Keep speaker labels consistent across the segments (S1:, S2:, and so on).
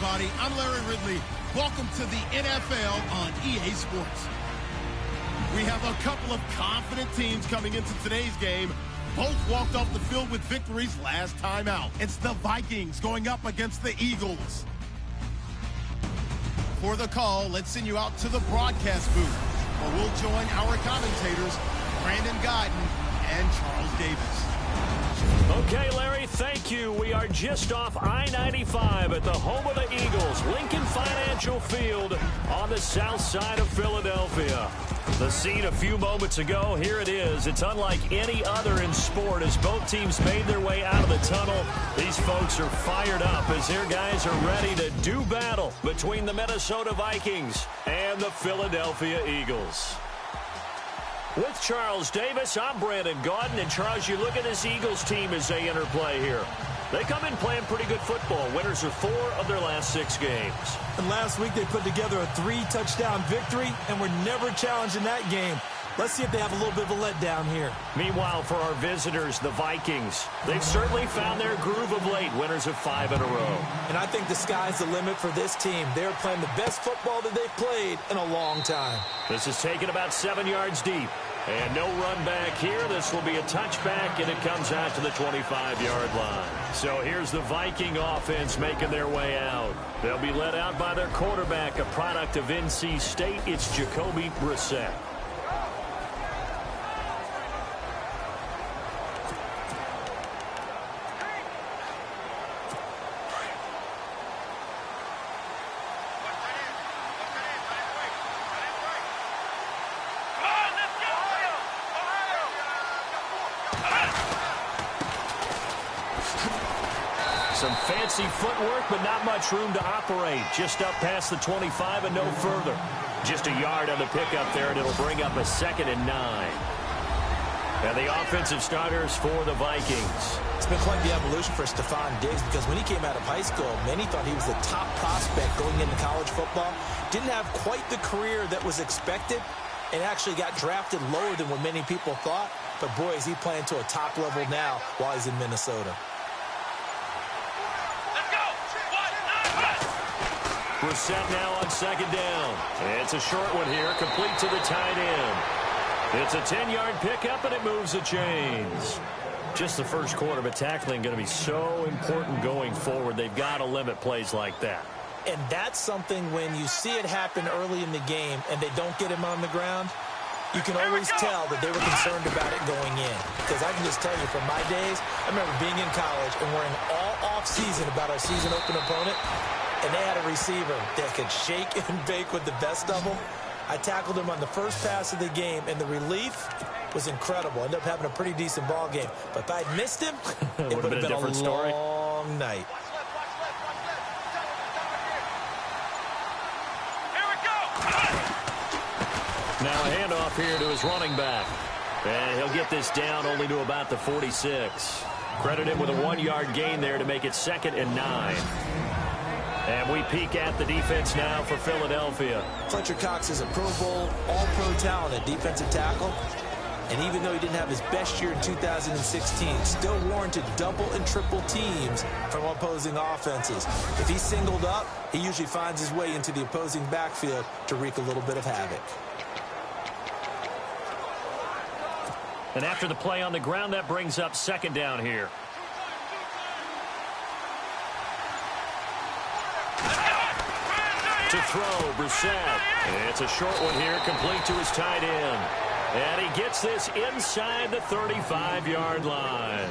S1: everybody. I'm Larry Ridley. Welcome to the NFL on EA Sports. We have a couple of confident teams coming into today's game. Both walked off the field with victories last time out. It's the Vikings going up against the Eagles. For the call, let's send you out to the broadcast booth, where we'll join our commentators, Brandon Guyton and Charles Davis.
S2: Okay, Larry, thank you. We are just off I-95 at the home of the Eagles, Lincoln Financial Field on the south side of Philadelphia. The scene a few moments ago, here it is. It's unlike any other in sport as both teams made their way out of the tunnel. These folks are fired up as their guys are ready to do battle between the Minnesota Vikings and the Philadelphia Eagles. With Charles Davis, I'm Brandon Guyton. And Charles, you look at this Eagles team as they enter play here. They come in playing pretty good football. Winners of 4 of their last 6 games.
S3: And last week they put together a 3-touchdown victory and were never challenged in that game. Let's see if they have a little bit of a letdown here.
S2: Meanwhile, for our visitors, the Vikings, they've certainly found their groove of late, winners of 5 in a row.
S3: And I think the sky's the limit for this team. They're playing the best football that they've played in a long time.
S2: This is taken about 7 yards deep. And no run back here. This will be a touchback, and it comes out to the 25-yard line. So here's the Viking offense making their way out. They'll be led out by their quarterback, a product of NC State. It's Jacoby Brissett. Some fancy footwork, but not much room to operate. Just up past the 25 and no further. Just a yard on the pickup there, and it'll bring up a 2nd and 9. And the offensive starters for the Vikings.
S3: It's been quite the evolution for Stephon Diggs because when he came out of high school, many thought he was the top prospect going into college football. Didn't have quite the career that was expected and actually got drafted lower than what many people thought. But, boy, is he playing to a top level now while he's in Minnesota.
S2: Brissett now on 2nd down. It's a short one here, complete to the tight end. It's a 10-yard pickup, and it moves the chains. Just the first quarter, but tackling going to be so important going forward. They've got to limit plays like that.
S3: And that's something when you see it happen early in the game and they don't get him on the ground, you can always tell that they were concerned about it going in. Because I can just tell you from my days, I remember being in college and worrying all off-season about our season-open opponent. And they had a receiver that could shake and bake with the best of them. I tackled him on the first pass of the game, and the relief was incredible. Ended up having a pretty decent ball game. But if I'd missed him, it would have been a long night.
S2: Now a handoff here to his running back. And he'll get this down only to about the 46. Credit him with a 1-yard gain there to make it 2nd and 9. And we peek at the defense now for Philadelphia.
S3: Fletcher Cox is a Pro Bowl, all-pro talent at defensive tackle. And even though he didn't have his best year in 2016, still warranted double and triple teams from opposing offenses. If he's singled up, he usually finds his way into the opposing backfield to wreak a little bit of havoc.
S2: And after the play on the ground, that brings up 2nd down here. To throw, Brissett. It's a short one here, complete to his tight end. And he gets this inside the 35-yard line.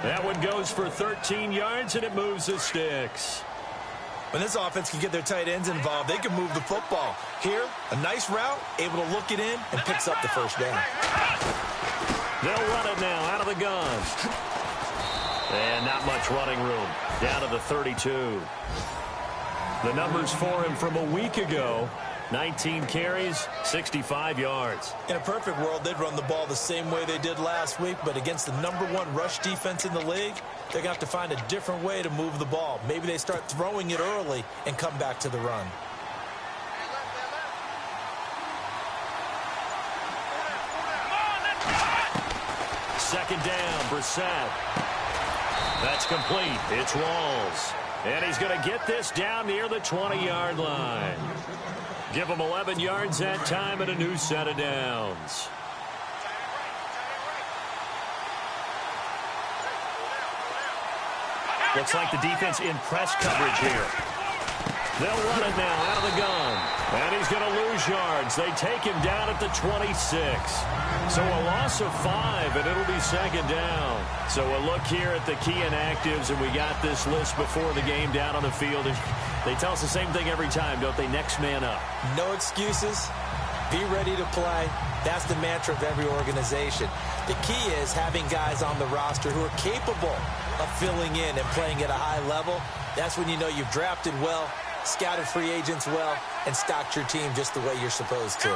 S2: That one goes for 13 yards, and it moves the sticks.
S3: When this offense can get their tight ends involved, they can move the football. Here, a nice route, able to look it in, and picks up the first down.
S2: They'll run it now out of the gun. And not much running room. Down to the 32. The numbers for him from a week ago, 19 carries, 65 yards.
S3: In a perfect world, they'd run the ball the same way they did last week, but against the #1 rush defense in the league, they're going to have to find a different way to move the ball. Maybe they start throwing it early and come back to the run.
S2: Second down, Brissett. That's complete. It's Walls. And he's going to get this down near the 20-yard line. Give him 11 yards that time and a new set of downs. Looks like the defense in press coverage here. They'll run it now out of the gun. And he's going to lose yards. They take him down at the 26. So a loss of 5, and it'll be second down. So a look here at the key inactives, and we got this list before the game down on the field. They tell us the same thing every time, don't they? Next man up.
S3: No excuses. Be ready to play. That's the mantra of every organization. The key is having guys on the roster who are capable of filling in and playing at a high level. That's when you know you've drafted well, scouted free agents well, and stocked your team just the way you're supposed to.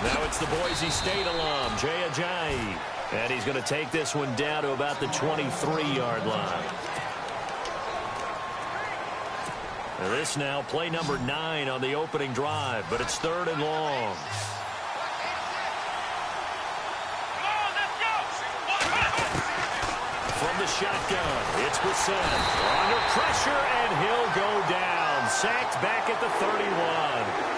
S2: Now it's the Boise State alum, Jay Ajayi. And he's going to take this one down to about the 23-yard line. And this now play number 9 on the opening drive, but it's 3rd and long. From the shotgun, it's Brissett. Under pressure, and he'll go down. Sacked back at the 31.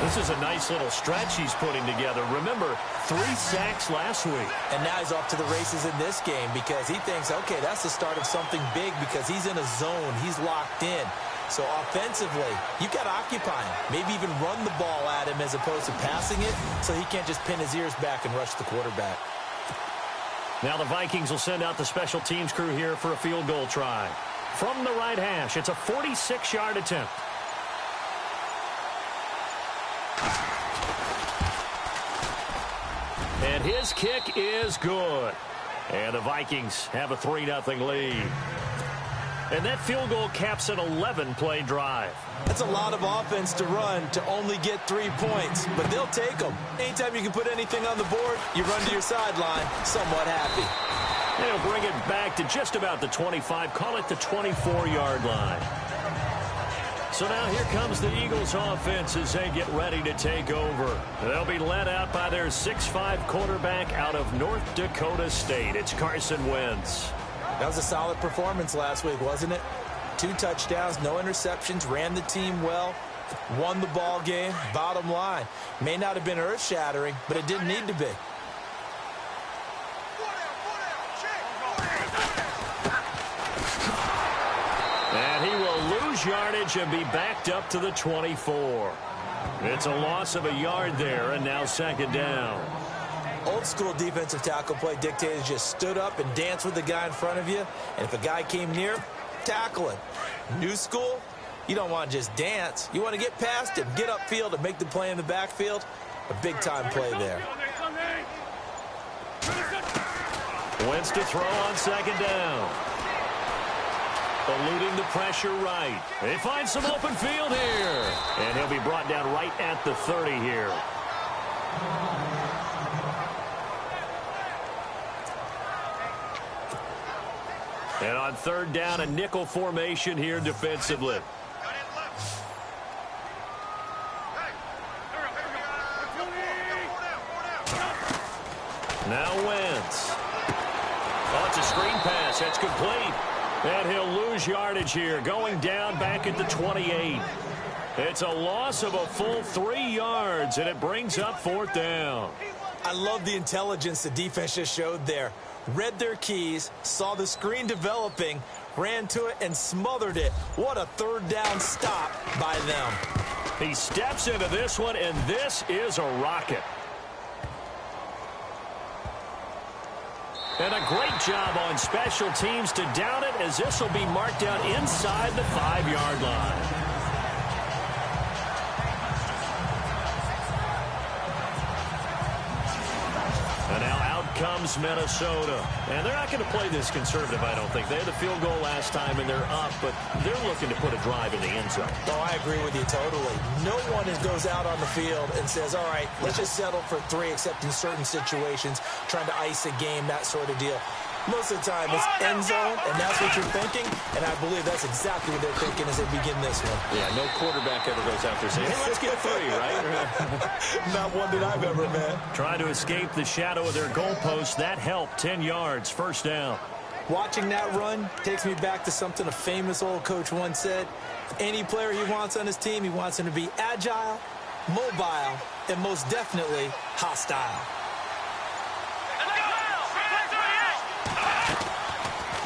S2: This is a nice little stretch he's putting together. Remember, 3 sacks last week.
S3: And now he's off to the races in this game because he thinks, okay, that's the start of something big because he's in a zone. He's locked in. So offensively, you got to occupy him. Maybe even run the ball at him as opposed to passing it so he can't just pin his ears back and rush the quarterback.
S2: Now the Vikings will send out the special teams crew here for a field goal try. From the right hash, it's a 46-yard attempt. And his kick is good. And the Vikings have a 3-0 lead. And that field goal caps an 11-play drive.
S3: That's a lot of offense to run to only get 3 points, but they'll take them. Anytime you can put anything on the board, you run to your sideline somewhat happy.
S2: And he'll bring it back to just about the 25, call it the 24-yard line. So now here comes the Eagles offense as they get ready to take over. They'll be led out by their 6'5" quarterback out of North Dakota State. It's Carson Wentz.
S3: That was a solid performance last week, wasn't it? 2 touchdowns, no interceptions, ran the team well, won the ball game. Bottom line, may not have been earth-shattering, but it didn't need to be.
S2: And he will lose yardage and be backed up to the 24. It's a loss of a yard there, and now second down.
S3: Old school defensive tackle play dictated just stood up and danced with the guy in front of you. And if a guy came near, tackle him. New school, you don't want to just dance. You want to get past him, get upfield, and make the play in the backfield. A big-time play there.
S2: Wentz to throw on second down. Eluding the pressure right. They find some open field here. And he'll be brought down right at the 30 here. And on third down, a nickel formation here defensively. Now Wentz. Oh, it's a screen pass. That's complete. And he'll lose yardage here, going down back at the 28. It's a loss of a full 3 yards, and it brings up 4th down.
S3: I love the intelligence the defense just showed there. Read their keys, saw the screen developing, ran to it, and smothered it. What a 3rd down stop by them.
S2: He steps into this one, and this is a rocket. And a great job on special teams to down it, as this will be marked out inside the 5-yard line. And now out comes Minnesota. And they're not going to play this conservative, I don't think. They had the field goal last time, and they're up, but they're looking to put a drive in the end zone.
S3: Oh, I agree with you totally. No one goes out on the field and says, all right, let's just settle for 3, except in certain situations, trying to ice a game, that sort of deal. Most of the time, it's end zone, and that's what you're thinking, and I believe that's exactly what they're thinking as they begin this one.
S2: Yeah, no quarterback ever goes out there saying, hey, let's get 3, right?
S3: Not one that I've ever met.
S2: Trying to escape the shadow of their goalpost. That helped. 10 yards, first down.
S3: Watching that run takes me back to something a famous old coach once said. Any player he wants on his team, he wants him to be agile, mobile, and most definitely hostile.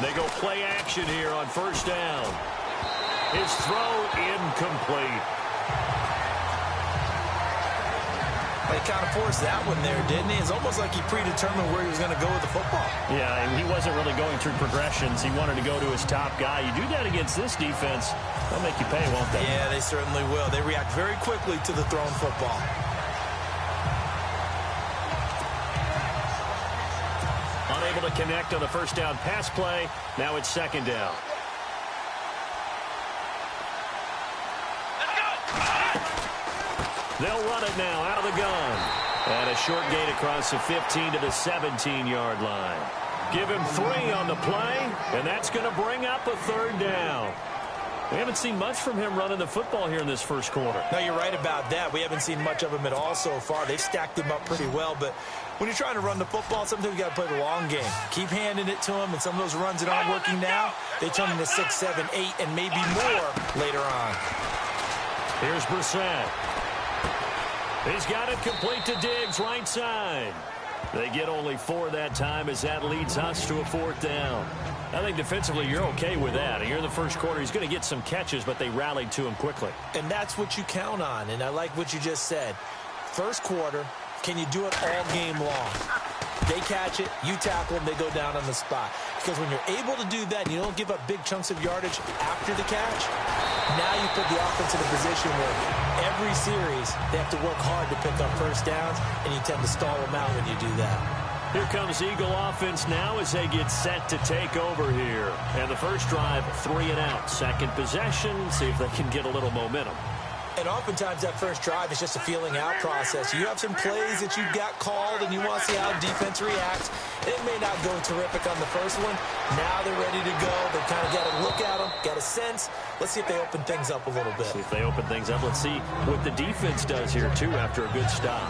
S2: They go play action here on first down. His throw incomplete.
S3: He kind of forced that one there, didn't he? It's almost like he predetermined where he was going to go with the football.
S2: Yeah, and he wasn't really going through progressions. He wanted to go to his top guy. You do that against this defense, they'll make you pay, won't they?
S3: Yeah, they certainly will. They react very quickly to the thrown football.
S2: Unable to connect on the first down pass play. Now it's second down. They'll run it now out of the gun. And a short gain across the 15 to the 17-yard line. Give him 3 on the play, and that's going to bring up a third down. We haven't seen much from him running the football here in this first quarter.
S3: No, you're right about that. We haven't seen much of him at all so far. They've stacked him up pretty well, but when you're trying to run the football, sometimes you got to play the long game. Keep handing it to him, and some of those runs that aren't working now, they turn into 6, 7, 8, and maybe more later on.
S2: Here's Brissett. He's got it complete to Diggs, right side. They get only 4 that time as that leads us to a fourth down. I think defensively you're okay with that. Here in the first quarter, he's going to get some catches, but they rallied to him quickly.
S3: And that's what you count on, and I like what you just said. First quarter, can you do it all game long? They catch it, you tackle them, they go down on the spot. Because when you're able to do that and you don't give up big chunks of yardage after the catch, now you put the offense in a position where every series they have to work hard to pick up first downs, and you tend to stall them out when you do that.
S2: Here comes Eagle offense now as they get set to take over here. And the first drive, 3 and out. Second possession, see if they can get a little momentum.
S3: And oftentimes that first drive is just a feeling out process. You have some plays that you've got called and you want to see how defense reacts. It may not go terrific on the first one. Now they're ready to go. They've kind of got to look at them, got a sense. Let's see if they open things up a little bit.
S2: See if they open things up. Let's see what the defense does here, too, after a good stop.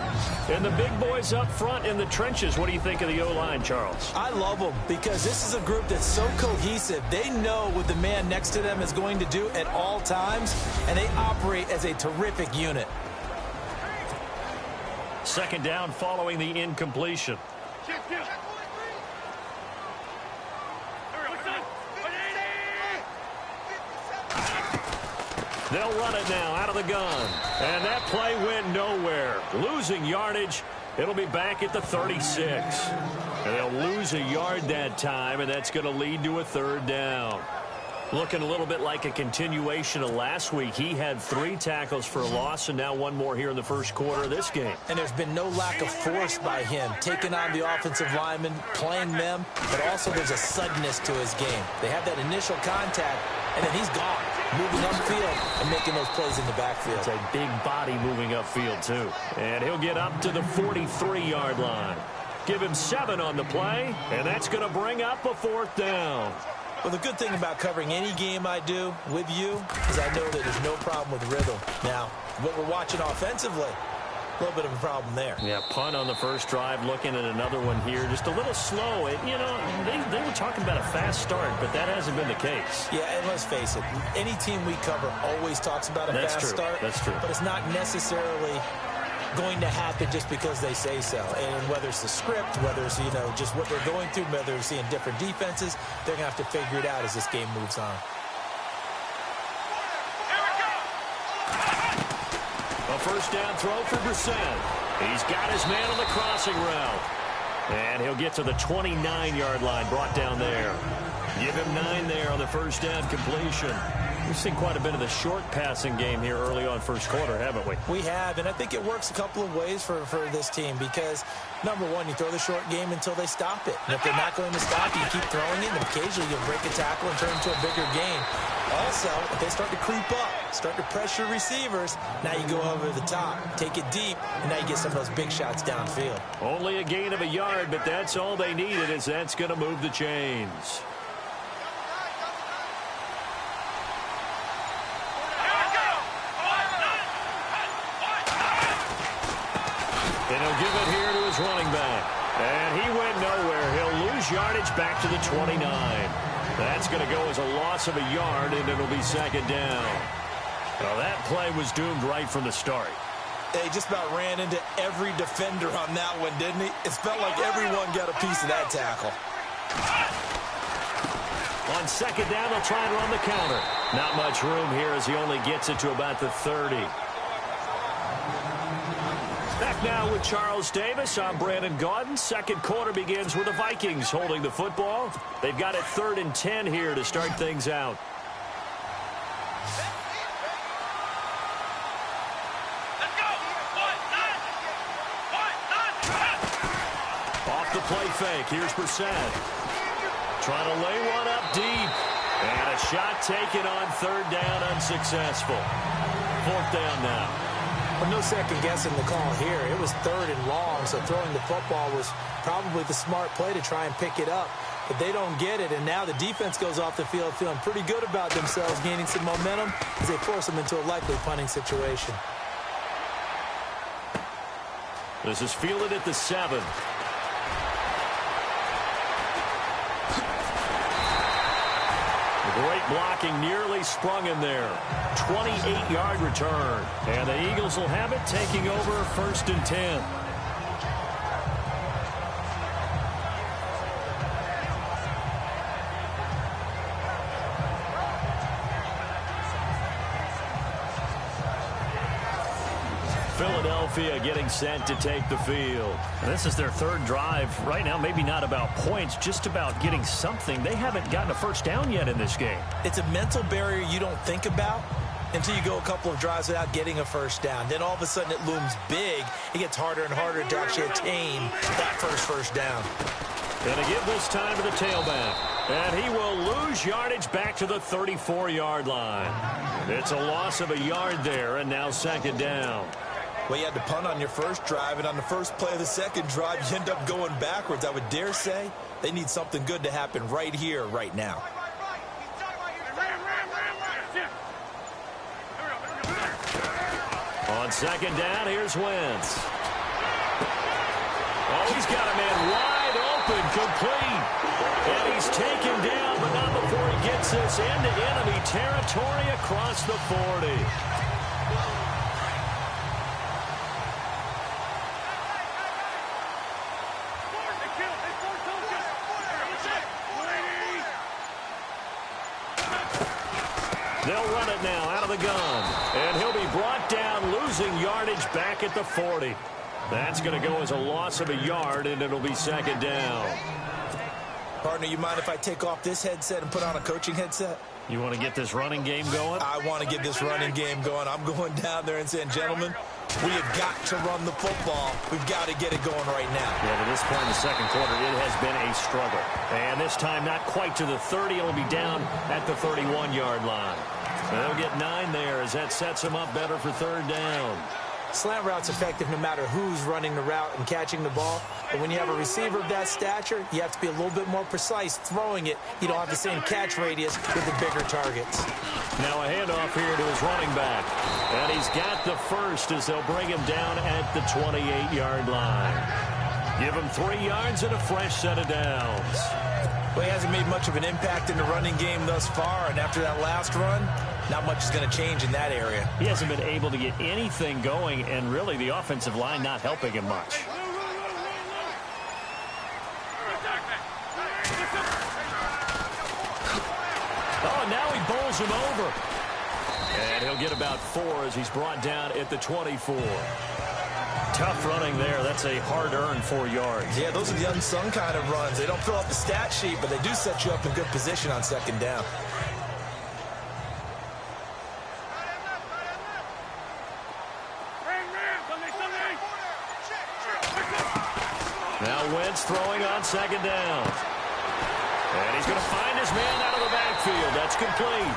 S2: And the big boys up front in the trenches. What do you think of the O-line, Charles?
S3: I love them because this is a group that's so cohesive. They know what the man next to them is going to do at all times, and they operate as a terrific unit.
S2: Second down following the incompletion. They'll run it now out of the gun. And that play went nowhere. Losing yardage. It'll be back at the 36. And they'll lose a yard that time, and that's going to lead to a third down. Looking a little bit like a continuation of last week. He had 3 tackles for a loss, and now 1 more here in the first quarter of this game.
S3: And there's been no lack of force by him, taking on the offensive linemen, playing them, but also there's a suddenness to his game. They have that initial contact, and then he's gone, moving upfield and making those plays in the backfield.
S2: It's a big body moving upfield, too. And he'll get up to the 43-yard line. Give him 7 on the play, and that's going to bring up a fourth down.
S3: Well, the good thing about covering any game I do with you is I know that there's no problem with rhythm. Now, what we're watching offensively, a little bit of a problem there.
S2: Yeah, punt on the first drive, looking at another one here. Just a little slow. You know, they were talking about a fast start, but that hasn't been the case.
S3: Yeah, and let's face it, any team we cover always talks about a fast start.
S2: That's true.
S3: But it's not necessarily going to happen just because they say so. And whether it's the script, whether it's, you know, just what they're going through, whether they're seeing different defenses, they're going to have to figure it out as this game moves on.
S2: A first down throw for Brissett. He's got his man on the crossing route. And he'll get to the 29-yard line, brought down there. Give him 9 there on the first down completion. We've seen quite a bit of the short passing game here early on first quarter, haven't we?
S3: We have, and I think it works a couple of ways for this team because, number one, you throw the short game until they stop it. And if they're not going to stop you, keep throwing it, and occasionally you'll break a tackle and turn it into a bigger gain. Also, if they start to creep up, start to pressure receivers, now you go over the top, take it deep, and now you get some of those big shots downfield.
S2: Only a gain of a yard, but that's all they needed, as that's going to move the chains. And he'll give it here to his running back. And he went nowhere. He'll lose yardage back to the 29. That's going to go as a loss of a yard, and it'll be second down. Well, that play was doomed right from the start.
S3: They just about ran into every defender on that one, didn't he? It felt like everyone got a piece of that tackle.
S2: On second down, they'll try and run the counter. Not much room here as he only gets it to about the 30. Back now with Charles Davis. I'm Brandon Gaudin. Second quarter begins with the Vikings holding the football. They've got it 3rd and 10 here to start things out. Off the play fake. Here's Brissett. Trying to lay one up deep. And a shot taken on 3rd down, unsuccessful. 4th down now.
S3: Well, no second guessing the call here. It was 3rd and long, so throwing the football was probably the smart play to try and pick it up. But they don't get it, and now the defense goes off the field feeling pretty good about themselves, gaining some momentum as they force them into a likely punting situation.
S2: This is fielded at the 7. Great blocking, nearly sprung him there. 28-yard return. And the Eagles will have it, taking over 1st and 10. Philadelphia getting set to take the field.
S4: And this is their 3rd drive. Right now, maybe not about points, just about getting something. They haven't gotten a first down yet in this game.
S3: It's a mental barrier you don't think about until you go a couple of drives without getting a first down. Then all of a sudden it looms big. It gets harder and harder to actually attain that first down.
S2: Going to give this time to the tailback. And he will lose yardage back to the 34-yard line. It's a loss of a yard there, and now 2nd down.
S3: Well, you had to punt on your first drive, and on the first play of the second drive, you end up going backwards. I would dare say they need something good to happen right here, right now.
S2: On 2nd down, here's Wentz. Oh, he's got a man wide open, complete. And he's taken down, but not before he gets this into enemy territory across the 40. They'll run it now out of the gun. And he'll be brought down, losing yardage back at the 40. That's going to go as a loss of a yard, and it'll be 2nd down.
S3: Partner, you mind if I take off this headset and put on a coaching headset?
S4: You want to get this running game going?
S3: I want to get this running game going. I'm going down there and saying, gentlemen, we have got to run the football. We've got to get it going right now.
S2: Yeah, to this point in the second quarter, it has been a struggle. And this time, not quite to the 30. It'll be down at the 31-yard line. They'll get 9 there as that sets them up better for 3rd down.
S3: Slant route's effective no matter who's running the route and catching the ball. But when you have a receiver of that stature, you have to be a little bit more precise throwing it. You don't have the same catch radius with the bigger targets.
S2: Now a handoff here to his running back. And he's got the first as they'll bring him down at the 28-yard line. Give him 3 yards and a fresh set of downs.
S3: Well, he hasn't made much of an impact in the running game thus far, and after that last run, not much is going to change in that area.
S4: He hasn't been able to get anything going, and really the offensive line not helping him much.
S2: Oh, now he bowls him over. And he'll get about 4 as he's brought down at the 24. Tough running there. That's a hard-earned 4 yards.
S3: Yeah, those are the unsung kind of runs. They don't fill out the stat sheet, but they do set you up in good position on 2nd down.
S2: Now Wentz throwing on second down. And he's going to find his man out of the backfield. That's complete.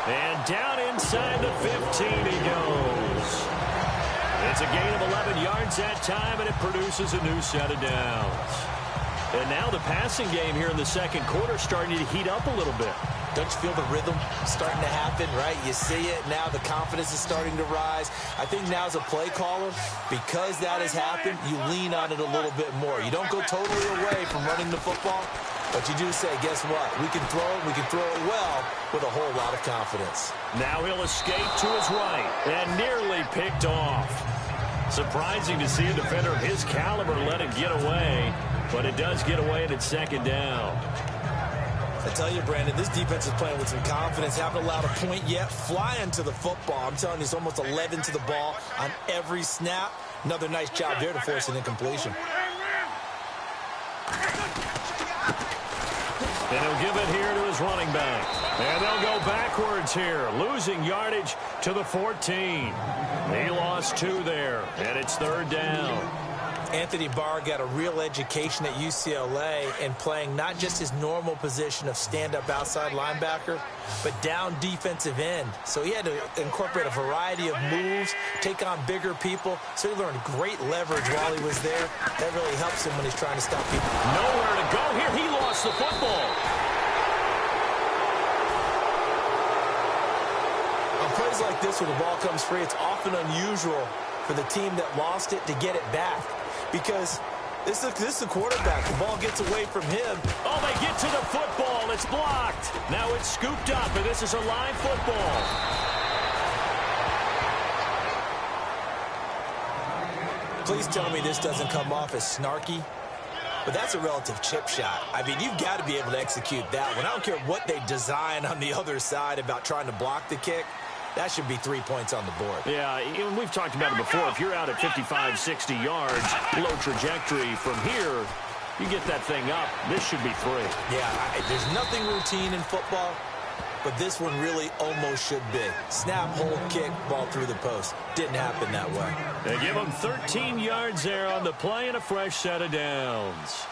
S2: And down inside the 15 he goes. It's a gain of 11 yards that time, and it produces a new set of downs. And now the passing game here in the second quarter starting to heat up a little bit.
S3: Don't you feel the rhythm starting to happen, right? You see it. Now the confidence is starting to rise. I think now as a play caller, because that has happened, you lean on it a little bit more. You don't go totally away from running the football, but you do say, guess what? We can throw it. We can throw it well with a whole lot of confidence.
S2: Now he'll escape to his right and nearly picked off. Surprising to see a defender of his caliber let it get away, but it does get away and it's second down.
S3: I tell you, Brandon, this defense is playing with some confidence. Haven't allowed a point yet. Flying to the football. I'm telling you, it's almost 11 to the ball on every snap. Another nice job there to force an incompletion.
S2: And he'll give it here to his running back. And they'll go backwards here, losing yardage to the 14. He lost 2 there, and it's third down.
S3: Anthony Barr got a real education at UCLA in playing not just his normal position of stand-up outside linebacker, but down defensive end. So he had to incorporate a variety of moves, take on bigger people. So he learned great leverage while he was there. That really helps him when he's trying to stop people.
S2: Nowhere to go here. He lost the football.
S3: On plays like this where the ball comes free, it's often unusual for the team that lost it to get it back. Because this is the quarterback. The ball gets away from him.
S2: Oh, they get to the football. It's blocked. Now it's scooped up, and this is a live football.
S3: Please tell me this doesn't come off as snarky. But that's a relative chip shot. I mean, you've got to be able to execute that one. I don't care what they design on the other side about trying to block the kick. That should be 3 points on the board.
S2: Yeah, we've talked about it before. If you're out at 55, 60 yards, low trajectory from here, you get that thing up. This should be 3.
S3: Yeah, there's nothing routine in football, but this one really almost should be. Snap, hold, kick, ball through the post. Didn't happen that way.
S2: They give him 13 yards there on the play and a fresh set of downs.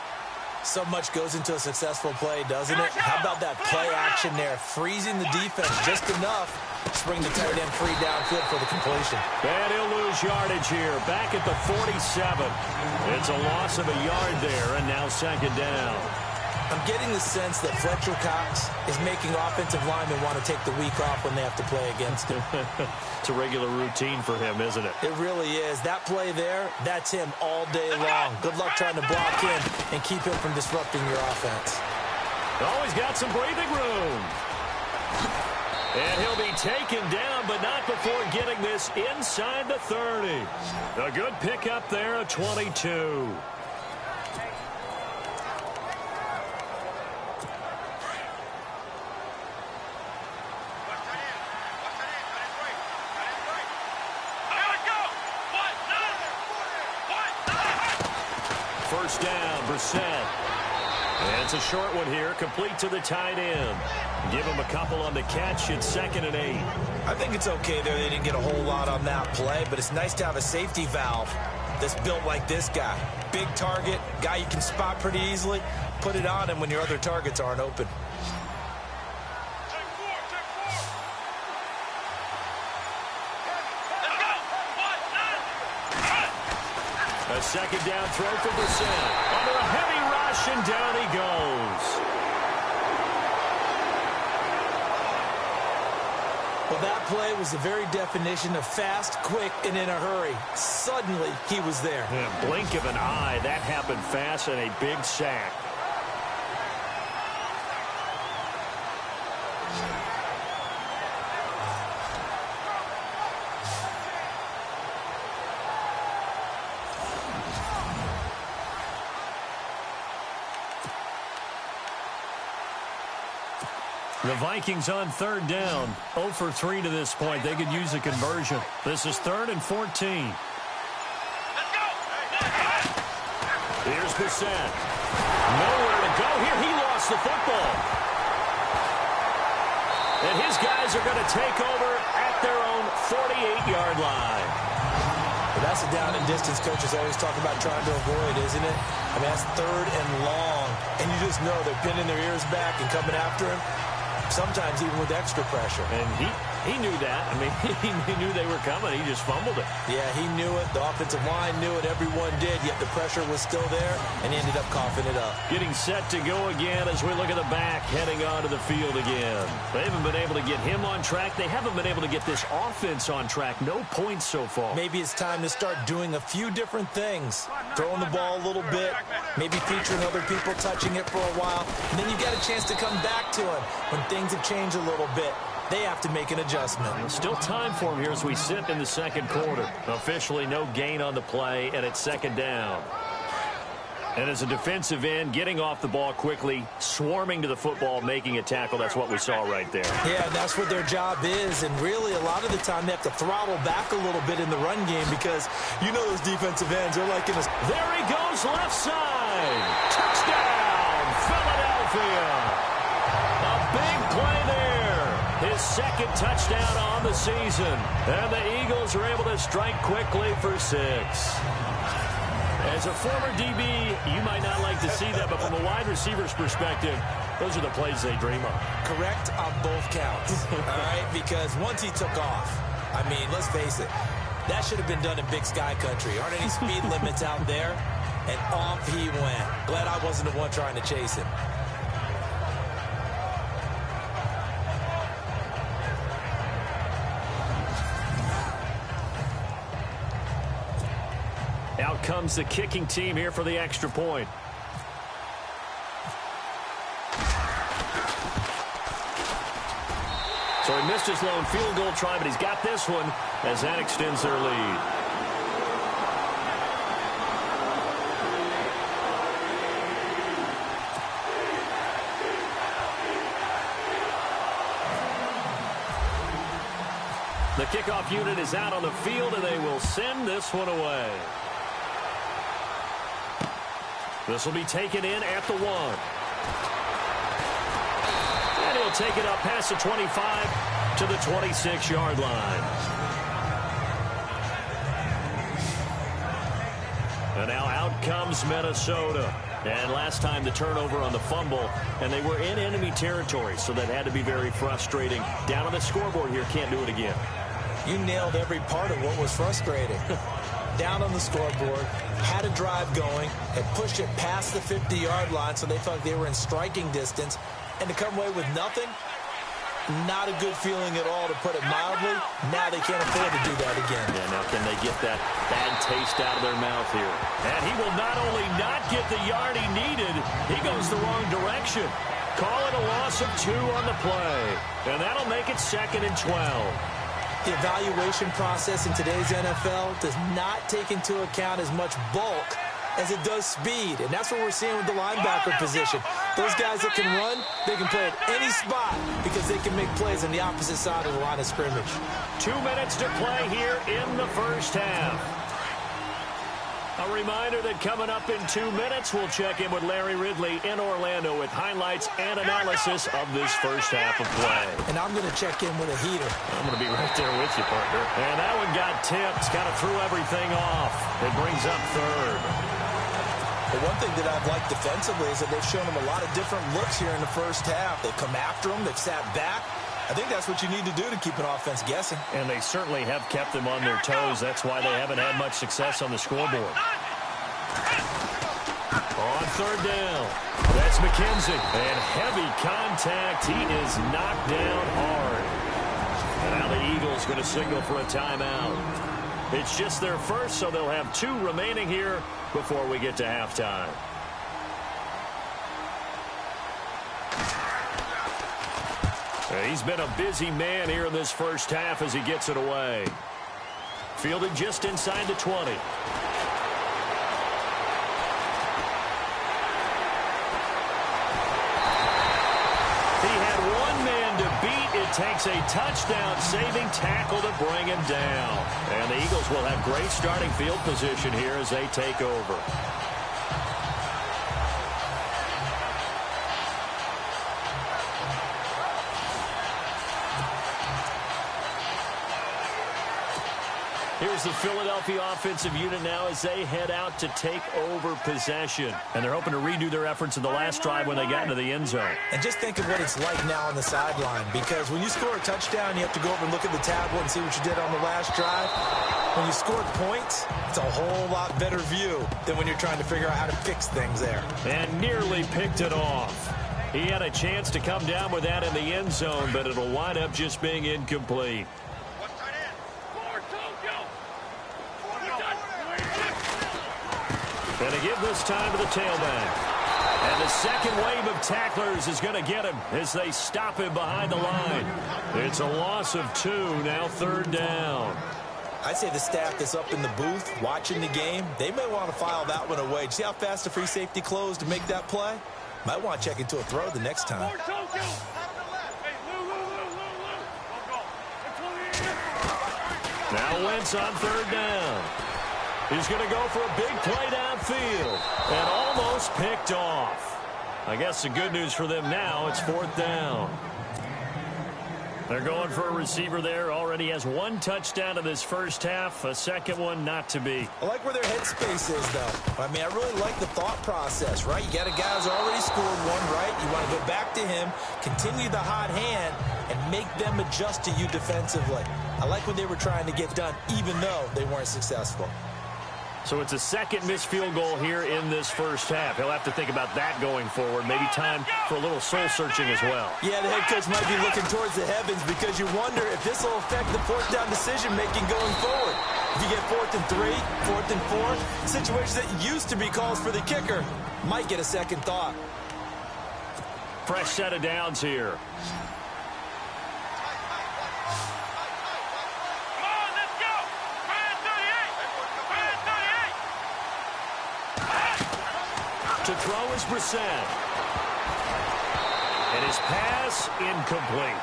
S3: So much goes into a successful play, doesn't it? How about that play action there? Freezing the defense just enough to bring the tight end free downfield for the completion.
S2: And he'll lose yardage here. Back at the 47. It's a loss of a yard there, and now second down.
S3: I'm getting the sense that Fletcher Cox is making offensive linemen want to take the week off when they have to play against him.
S2: It's a regular routine for him, isn't it?
S3: It really is. That play there, that's him all day long. Good luck trying to block him and keep him from disrupting your offense.
S2: Always got some breathing room. And he'll be taken down, but not before getting this inside the 30. A good pickup there, a 22. First down, Brissett. And it's a short one here, complete to the tight end. Give him a couple on the catch. It's 2nd and 8.
S3: I think it's okay there. They didn't get a whole lot on that play, but it's nice to have a safety valve that's built like this guy. Big target, guy you can spot pretty easily. Put it on him when your other targets aren't open.
S2: A second down throw for Brissett. Under a heavy rush, and down he goes.
S3: Well, that play was the very definition of fast, quick, and in a hurry. Suddenly, he was there.
S2: Yeah, blink of an eye. That happened fast, and a big sack. The Vikings on third down. 0 for 3 to this point. They could use a conversion. This is 3rd and 14.
S5: Let's go.
S2: Here's Brissett. Nowhere to go here. He lost the football. And his guys are going to take over at their own 48-yard line.
S3: But that's the down and distance coaches always talk about trying to avoid, isn't it? I mean, that's 3rd and long, and you just know they're pinning their ears back and coming after him, sometimes even with extra pressure.
S2: And he knew that. I mean, he knew they were coming. He just fumbled it.
S3: Yeah, he knew it. The offensive line knew it. Everyone did, yet the pressure was still there, and he ended up coughing it up.
S2: Getting set to go again as we look at the back, heading onto the field again. They haven't been able to get him on track. They haven't been able to get this offense on track. No points so far.
S3: Maybe it's time to start doing a few different things. Throwing the ball a little bit, maybe featuring other people touching it for a while, and then you get a chance to come back to him when things have changed a little bit. They have to make an adjustment.
S2: Still time for him here as we sit in the second quarter. Officially no gain on the play, and it's 2nd down. And as a defensive end, getting off the ball quickly, swarming to the football, making a tackle, that's what we saw right there.
S3: Yeah, that's what their job is, and really a lot of the time they have to throttle back a little bit in the run game because you know those defensive ends, they're like in a...
S2: There he goes, left side. Touchdown, Philadelphia. A big play there. His 2nd touchdown on the season. And the Eagles are able to strike quickly for 6. As a former DB, you might not like to see that, but from a wide receiver's perspective, those are the plays they dream of.
S3: Correct on both counts, all right? Because once he took off, I mean, let's face it, that should have been done in Big Sky Country. Aren't any speed limits out there? And off he went. Glad I wasn't the one trying to chase him.
S2: Out comes the kicking team here for the extra point. So he missed his lone field goal try, but he's got this one as that extends their lead. The kickoff unit is out on the field, and they will send this one away. This will be taken in at the 1. And he'll take it up past the 25 to the 26-yard line. And now out comes Minnesota. And last time the turnover on the fumble, and they were in enemy territory, so that had to be very frustrating. Down on the scoreboard here, can't do it again.
S3: You nailed every part of what was frustrating. Down on the scoreboard, had a drive going, had pushed it past the 50-yard line so they felt like they were in striking distance, and to come away with nothing, not a good feeling at all, to put it mildly. Now they can't afford to do that again.
S2: Yeah, now can they get that bad taste out of their mouth here? And he will not only not get the yard he needed, he goes the wrong direction. Call it a loss of 2 on the play, and that'll make it 2nd and 12.
S3: The evaluation process in today's NFL does not take into account as much bulk as it does speed, and that's what we're seeing with the linebacker position. Those guys that can run, they can play at any spot because they can make plays on the opposite side of the line of scrimmage.
S2: 2 minutes to play here in the first half. A reminder that coming up in 2 minutes, we'll check in with Larry Ridley in Orlando with highlights and analysis of this first half of play.
S3: And I'm going to check in with a heater.
S2: I'm going to be right there with you, partner. And that one got tipped, kind of threw everything off. It brings up 3rd.
S3: The one thing that I've liked defensively is that they've shown them a lot of different looks here in the first half. They've come after them. They've sat back. I think that's what you need to do to keep an offense guessing.
S2: And they certainly have kept them on their toes. That's why they haven't had much success on the scoreboard. On 3rd down, that's McKenzie. And heavy contact. He is knocked down hard. And now the Eagles going to signal for a timeout. It's just their first, so they'll have 2 remaining here before we get to halftime. He's been a busy man here in this first half as he gets it away. Fielded just inside the 20. He had one man to beat. It takes a touchdown-saving tackle to bring him down. And the Eagles will have great starting field position here as they take over. Here's the Philadelphia offensive unit now as they head out to take over possession. And they're hoping to redo their efforts in the last drive when they got into the end zone.
S3: And just think of what it's like now on the sideline, because when you score a touchdown, you have to go over and look at the tablet and see what you did on the last drive. When you scored points, it's a whole lot better view than when you're trying to figure out how to fix things there.
S2: And nearly picked it off. He had a chance to come down with that in the end zone, but it'll wind up just being incomplete. Going to give this time to the tailback. And the second wave of tacklers is going to get him as they stop him behind the line. It's a loss of 2, now 3rd down.
S3: I'd say the staff that's up in the booth watching the game, they may want to file that one away. See how fast the free safety closed to make that play? Might want to check into a throw the next time.
S2: Now Wentz on 3rd down. He's going to go for a big play downfield and almost picked off. I guess the good news for them now, it's 4th down. They're going for a receiver there. Already has 1 touchdown in this first half. A second one not to be.
S3: I like where their headspace is, though. I mean, I really like the thought process, right? You got a guy who's already scored one, right? You want to go back to him, continue the hot hand, and make them adjust to you defensively. I like what they were trying to get done, even though they weren't successful.
S2: So it's a second missed field goal here in this first half. He'll have to think about that going forward. Maybe time for a little soul-searching as well.
S3: Yeah, the head coach might be looking towards the heavens because you wonder if this will affect the 4th down decision-making going forward. If you get 4th and 3, 4th and 4, situations that used to be calls for the kicker might get a second thought.
S2: Fresh set of downs here. To throw is Brissett. And his pass incomplete.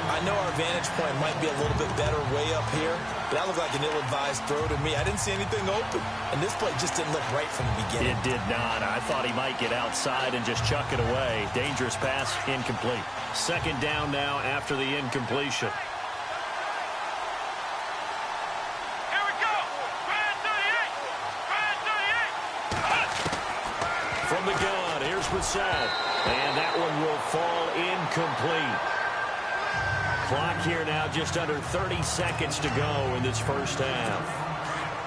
S3: I know our vantage point might be a little bit better way up here, but that looked like an ill-advised throw to me. I didn't see anything open, and this play just didn't look right from the beginning.
S2: It did not. I thought he might get outside and just chuck it away. Dangerous pass, incomplete. 2nd down now after the incompletion. From the gun, here's Brissett. And that one will fall incomplete. Clock here now just under 30 seconds to go in this first half.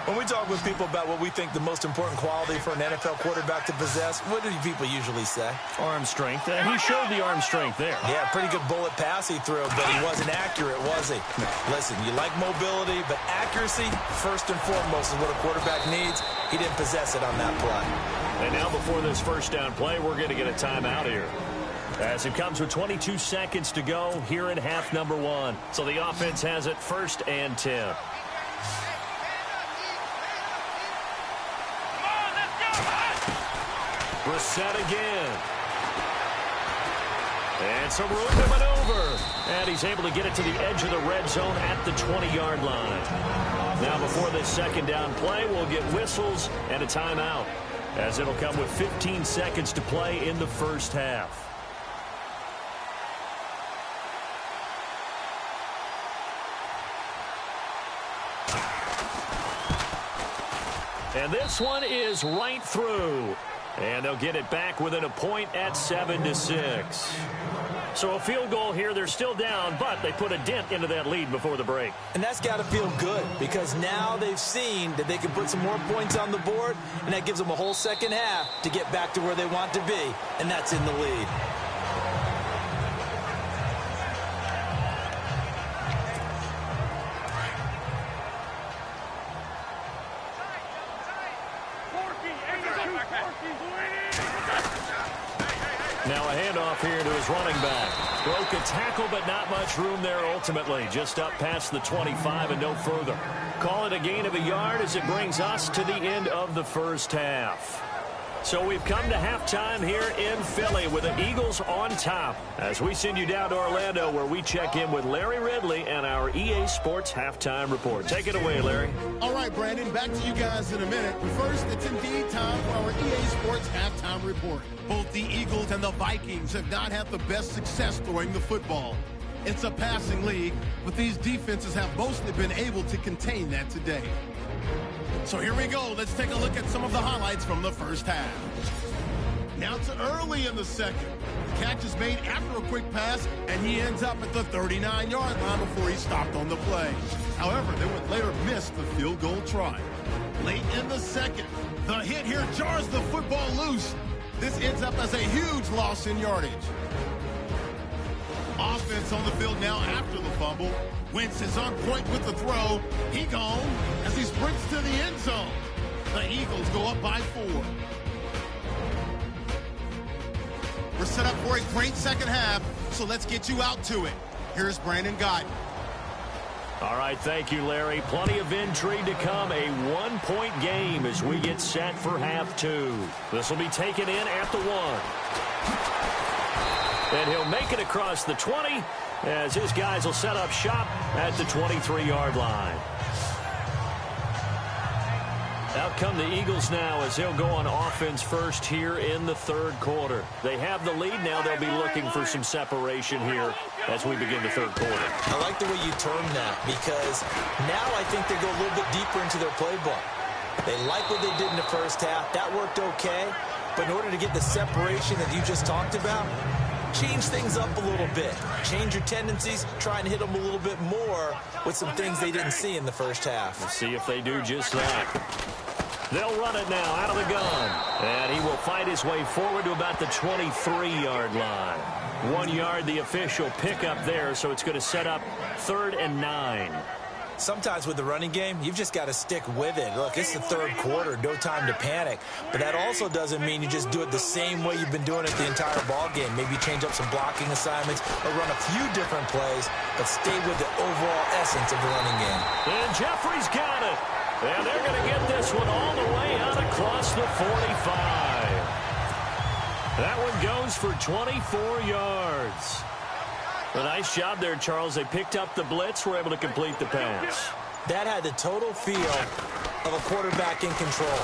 S3: When we talk with people about what we think the most important quality for an NFL quarterback to possess, what do people usually say?
S2: Arm strength. He showed the arm strength there.
S3: Yeah, pretty good bullet pass he threw, but he wasn't accurate, was he? Listen, you like mobility, but accuracy, first and foremost, is what a quarterback needs. He didn't possess it on that play.
S2: And now before this first down play, we're going to get a timeout here. As it comes with 22 seconds to go here in half number 1. So the offense has it 1st and 10. Brissett again. And some room to maneuver. And he's able to get it to the edge of the red zone at the 20-yard line. Now before this second down play, we'll get whistles and a timeout, as it'll come with 15 seconds to play in the first half. And this one is right through. And they'll get it back within a point at 7-6. So a field goal here. They're still down, but they put a dent into that lead before the break.
S3: And that's got to feel good, because now they've seen that they can put some more points on the board, and that gives them a whole second half to get back to where they want to be, and that's in the lead.
S2: Now a handoff here to his running back. Broke a tackle, but not much room there ultimately. Just up past the 25 and no further. Call it a gain of a yard as it brings us to the end of the first half. So we've come to halftime here in Philly with the Eagles on top, as we send you down to Orlando, where we check in with Larry Ridley and our EA Sports Halftime Report. Take it away, Larry.
S1: All right, Brandon, back to you guys in a minute. But first, it's indeed time for our EA Sports Halftime Report. Both the Eagles and the Vikings have not had the best success throwing the football. It's a passing league, but these defenses have mostly been able to contain that today. So here we go. Let's take a look at some of the highlights from the first half. Now to early in the second. The catch is made after a quick pass, and he ends up at the 39-yard line before he stopped on the play. However, they would later miss the field goal try. Late in the second, the hit here jars the football loose. This ends up as a huge loss in yardage. Offense on the field now after the fumble. Wentz is on point with the throw. He gone as he sprints to the end zone. The Eagles go up by 4. We're set up for a great second half, so let's get you out to it. Here's Brandon Gott.
S2: All right, thank you, Larry. Plenty of intrigue to come. A one-point game as we get set for half 2. This will be taken in at the 1. And he'll make it across the 20 as his guys will set up shop at the 23-yard line. Out come the Eagles now as they'll go on offense first here in the third quarter. They have the lead now. They'll be looking for some separation here as we begin the third quarter.
S3: I like the way you term that because now I think they go a little bit deeper into their playbook. They like what they did in the first half. That worked okay. But in order to get the separation that you just talked about, change things up a little bit. Change your tendencies. Try and hit them a little bit more with some things they didn't see in the first half.
S2: We'll see if they do just that. They'll run it now out of the gun. And he will fight his way forward to about the 23-yard line. 1 yard, the official pickup there, so it's going to set up 3rd and 9.
S3: Sometimes with the running game, you've just got to stick with it. Look, it's the third quarter, no time to panic. But that also doesn't mean you just do it the same way you've been doing it the entire ball game. Maybe change up some blocking assignments or run a few different plays, but stay with the overall essence of the running game.
S2: And Jeffrey's got it. And they're going to get this one all the way out across the 45. That one goes for 24 yards. A nice job there, Charles. They picked up the blitz, were able to complete the pass.
S3: That had the total feel of a quarterback in control.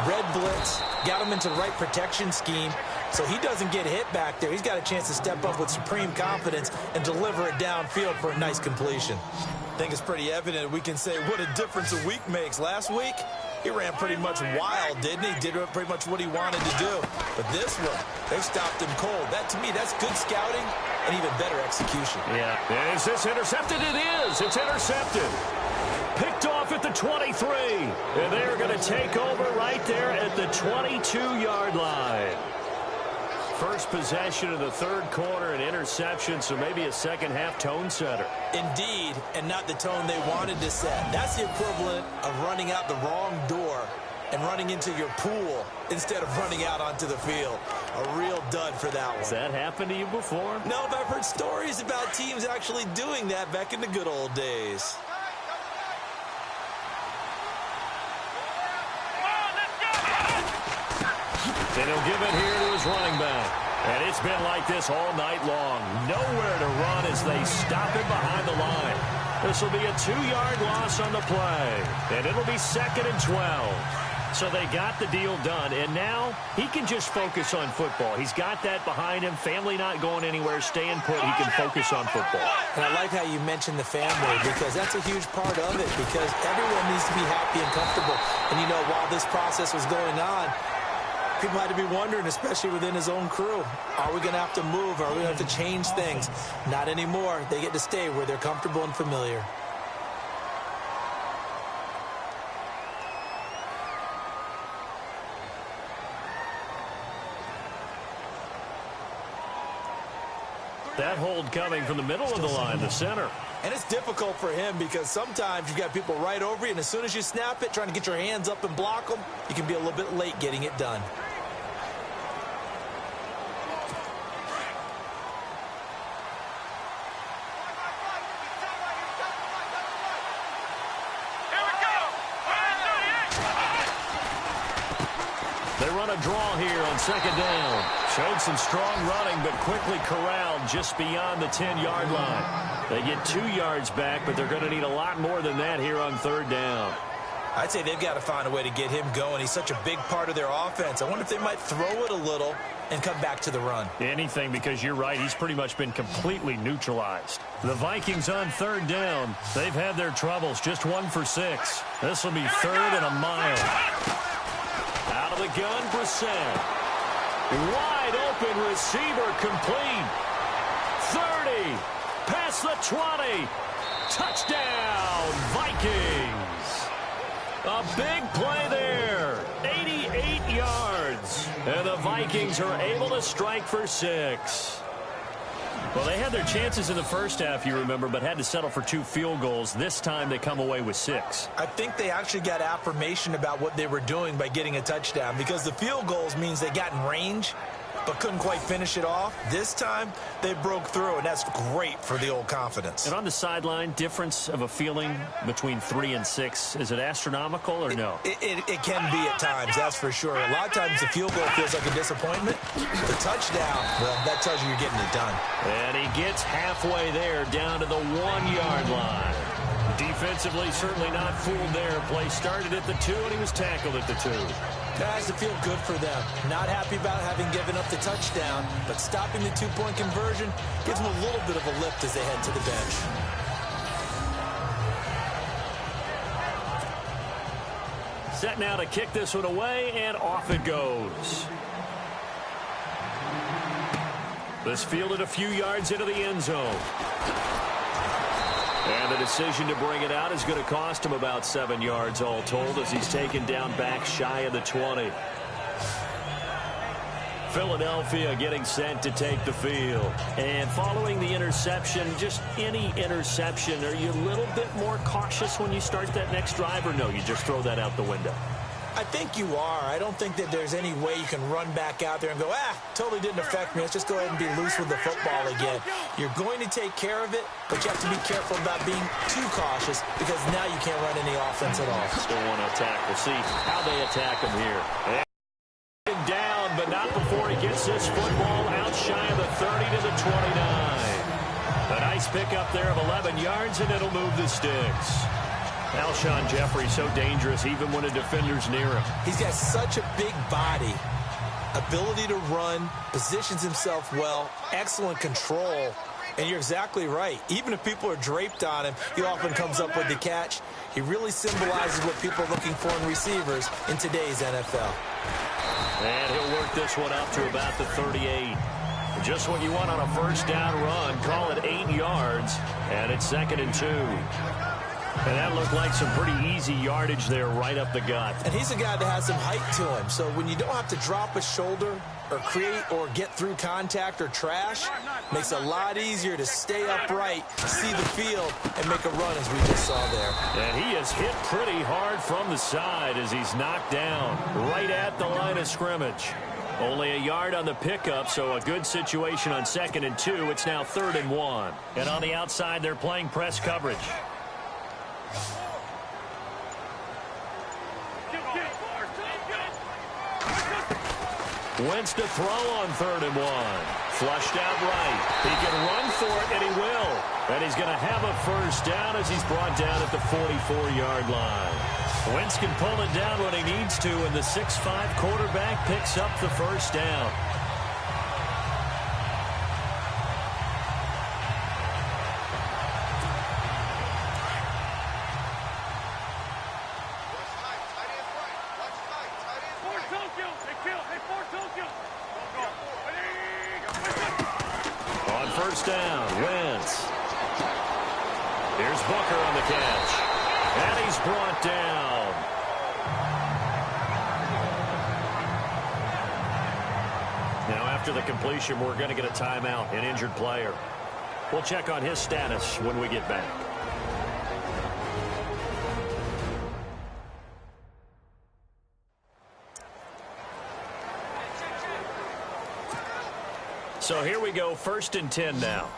S3: Red blitz, got him into the right protection scheme, so he doesn't get hit back there. He's got a chance to step up with supreme confidence and deliver it downfield for a nice completion. I think it's pretty evident we can say what a difference a week makes. Last week, he ran pretty much wild, didn't he? Did pretty much what he wanted to do. But this one, they stopped him cold. That, to me, that's good scouting and even better execution.
S2: Yeah. And is this intercepted? It is. It's intercepted. Picked off at the 23. And they're going to take over right there at the 22-yard line. First possession of the third quarter, an interception, so maybe a second-half tone setter.
S3: Indeed, and not the tone they wanted to set. That's the equivalent of running out the wrong door and running into your pool instead of running out onto the field. A real dud for that one.
S2: Has that happened to you before?
S3: No, but I've heard stories about teams actually doing that back in the good old days.
S2: And he'll give it here to his running back. And it's been like this all night long. Nowhere to run as they stop him behind the line. This will be a 2-yard loss on the play. And it'll be 2nd and 12. So they got the deal done. And now he can just focus on football. He's got that behind him. Family not going anywhere. Staying put. He can focus on football.
S3: And I like how you mentioned the family because that's a huge part of it because everyone needs to be happy and comfortable. And, you know, while this process was going on, people had to be wondering, especially within his own crew, are we going to have to move? Are we going to have to change things? Not anymore. They get to stay where they're comfortable and familiar.
S2: That hold coming from the middle of the line, the center.
S3: And it's difficult for him because sometimes you've got people right over you, and as soon as you snap it, trying to get your hands up and block them, you can be a little bit late getting it done.
S2: They run a draw here on 2nd down. Showed some strong running, but quickly corralled just beyond the 10-yard line. They get 2 yards back, but they're going to need a lot more than that here on 3rd down.
S3: I'd say they've got to find a way to get him going. He's such a big part of their offense. I wonder if they might throw it a little and come back to the run.
S4: Anything, because you're right. He's pretty much been completely neutralized. The Vikings on third down. They've had their troubles. Just 1 for 6. This will be 3rd and a mile.
S2: Out of the gun, Brissett. Wide open receiver complete. 30. Past the 20. Touchdown, Vikings. A big play there. 88 yards. And the Vikings are able to strike for 6.
S4: Well, they had their chances in the first half, you remember, but had to settle for 2 field goals. This time they come away with 6.
S3: I think they actually got affirmation about what they were doing by getting a touchdown, because the field goals means they got in range but couldn't quite finish it off. This time they broke through, and that's great for the old confidence.
S4: And on the sideline, difference of a feeling between 3 and 6, is it astronomical or no?
S3: It can be at times, that's for sure. A lot of times the field goal feels like a disappointment. The touchdown, well, that tells you you're getting it done.
S2: And he gets halfway there, down to the 1-yard line.
S4: Defensively, certainly not fooled there. Play started at the 2, and he was tackled at the 2.
S3: That has to feel good for them. Not happy about having given up the touchdown, but stopping the 2-point conversion gives them a little bit of a lift as they head to the bench.
S2: Set now to kick this one away, and off it goes. This fielded a few yards into the end zone. And the decision to bring it out is going to cost him about 7 yards all told, as he's taken down back shy of the 20. Philadelphia getting set to take the field. And following the interception, just any interception, are you a little bit more cautious when you start that next drive, or no, you just throw that out the window?
S3: I think you are. I don't think that there's any way you can run back out there and go, totally didn't affect me. Let's just go ahead and be loose with the football again. You're going to take care of it, but you have to be careful about being too cautious, because now you can't run any offense at all.
S2: Still want to attack. We'll see how they attack him here. And down, but not before he gets this football out shy of the 30 to the 29. A nice pickup there of 11 yards, and it'll move the sticks. Alshon Jeffrey so dangerous even when a defender's near him.
S3: He's got such a big body, ability to run, positions himself well, excellent control, and you're exactly right. Even if people are draped on him, he often comes up with the catch. He really symbolizes what people are looking for in receivers in today's NFL.
S2: And he'll work this one up to about the 38. Just what you want on a first down run. Call it 8 yards, and it's 2nd and 2. And that looked like some pretty easy yardage there right up the gut.
S3: And he's a guy that has some height to him. So when you don't have to drop a shoulder or create or get through contact or trash, makes it a lot easier to stay upright, see the field, and make a run as we just saw there.
S2: And he is hit pretty hard from the side as he's knocked down right at the line of scrimmage. Only a yard on the pickup, so a good situation on 2nd and 2. It's now 3rd and 1. And on the outside, they're playing press coverage. Wentz to throw on 3rd and 1. Flushed out right. He can run for it, and he will. And he's going to have a first down as he's brought down at the 44-yard line. Wentz can pull it down when he needs to, and the 6'5" quarterback picks up the first down. On first down, Wentz. Here's Booker on the catch. And he's brought down. Now, after the completion, we're going to get a timeout, an injured player. We'll check on his status when we get back. So here we go, 1st and 10 now.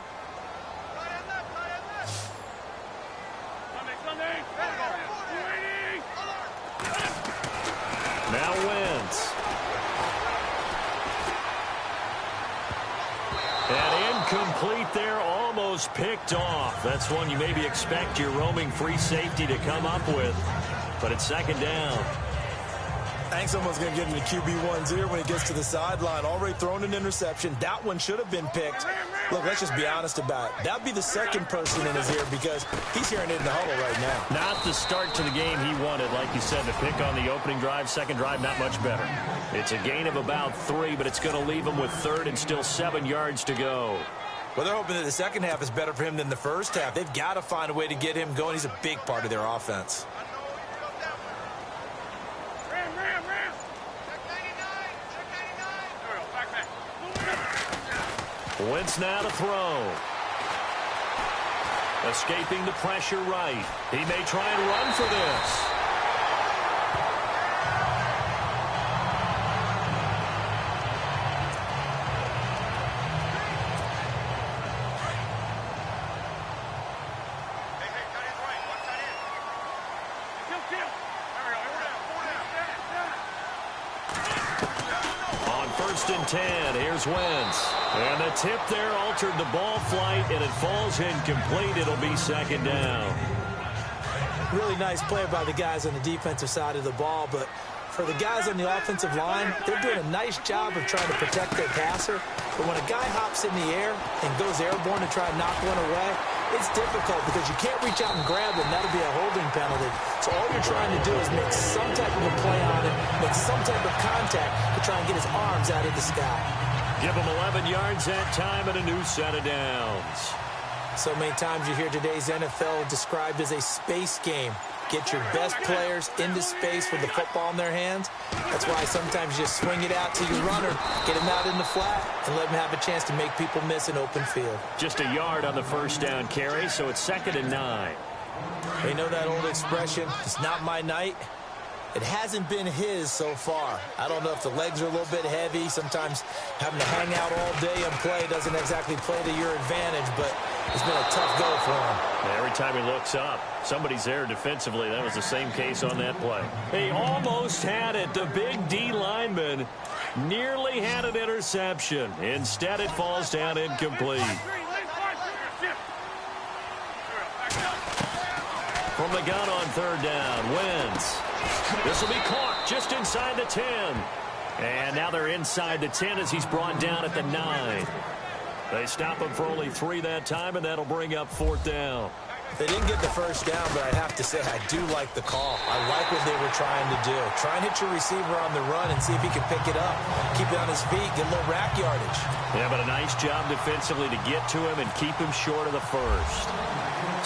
S2: Now Wentz. And incomplete there, almost picked off. That's one you maybe expect your roaming free safety to come up with. But it's 2nd down.
S3: I think someone's going to get in the QB1's ear when he gets to the sideline. Already thrown an interception. That one should have been picked. Look, let's just be honest about it. That would be the second person in his ear because he's hearing it in the huddle right now.
S4: Not the start to the game he wanted. Like you said, the pick on the opening drive, second drive, not much better. It's a gain of about 3, but it's going to leave him with third and still 7 yards to go.
S3: Well, they're hoping that the second half is better for him than the first half. They've got to find a way to get him going. He's a big part of their offense.
S2: Wentz now to throw. Escaping the pressure right. He may try and run for this. On 1st and 10, here's Wentz. And the tip there altered the ball flight, and it falls incomplete. It'll be second down.
S3: Really nice play by the guys on the defensive side of the ball, but for the guys on the offensive line, they're doing a nice job of trying to protect their passer. But when a guy hops in the air and goes airborne to try and knock one away, it's difficult because you can't reach out and grab it, and that'll be a holding penalty. So all you're trying to do is make some type of a play on it, make some type of contact to try and get his arms out of the sky.
S2: Give him 11 yards that time and a new set of downs.
S3: So many times you hear today's NFL described as a space game. Get your best players into space with the football in their hands. That's why sometimes you just swing it out to your runner, get him out in the flat, and let him have a chance to make people miss an open field.
S2: Just a yard on the first down carry, so it's 2nd and 9.
S3: They know that old expression, it's not my night. It hasn't been his so far. I don't know if the legs are a little bit heavy. Sometimes having to hang out all day and play doesn't exactly play to your advantage, but it's been a tough go for him.
S2: Every time he looks up, somebody's there defensively. That was the same case on that play. He almost had it. The big D lineman nearly had an interception. Instead, it falls down incomplete. From the gun on 3rd down, Wentz. This will be caught just inside the 10. And now they're inside the 10 as he's brought down at the 9. They stop him for only 3 that time, and that'll bring up 4th down.
S3: They didn't get the first down, but I have to say I do like the call. I like what they were trying to do. Try and hit your receiver on the run and see if he can pick it up. Keep it on his feet, get a little rack yardage.
S2: Yeah, but a nice job defensively to get to him and keep him short of the first.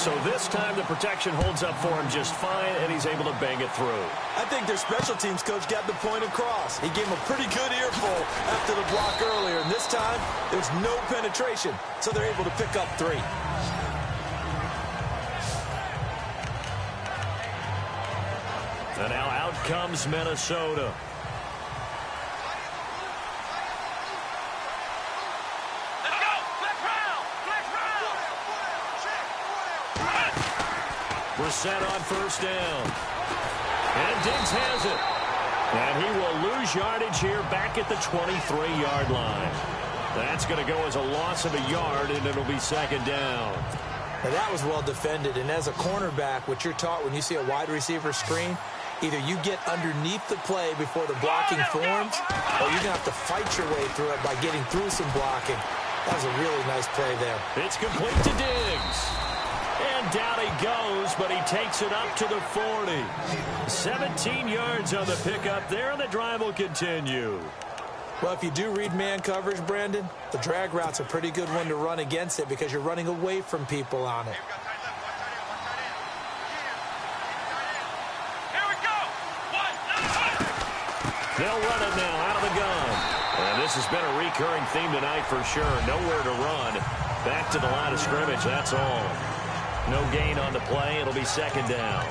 S2: So this time the protection holds up for him just fine, and he's able to bang it through.
S3: I think their special teams coach got the point across. He gave him a pretty good earful after the block earlier, and this time there's no penetration, so they're able to pick up 3.
S2: And now out comes Minnesota.
S5: Let's go! Flex round!
S2: We're set on 1st down. And Diggs has it. And he will lose yardage here back at the 23-yard line. That's going to go as a loss of a yard, and it'll be 2nd down.
S3: Now that was well defended, and as a cornerback, what you're taught when you see a wide receiver screen, either you get underneath the play before the blocking forms, or you're going to have to fight your way through it by getting through some blocking. That was a really nice play there.
S2: It's complete to Diggs. And down he goes, but he takes it up to the 40. 17 yards on the pickup there, and the drive will continue.
S3: Well, if you do read man coverage, Brandon, the drag route's a pretty good one to run against it because you're running away from people on it.
S2: They'll run it now out of the gun. And this has been a recurring theme tonight for sure. Nowhere to run. Back to the line of scrimmage, that's all. No gain on the play. It'll be 2nd down.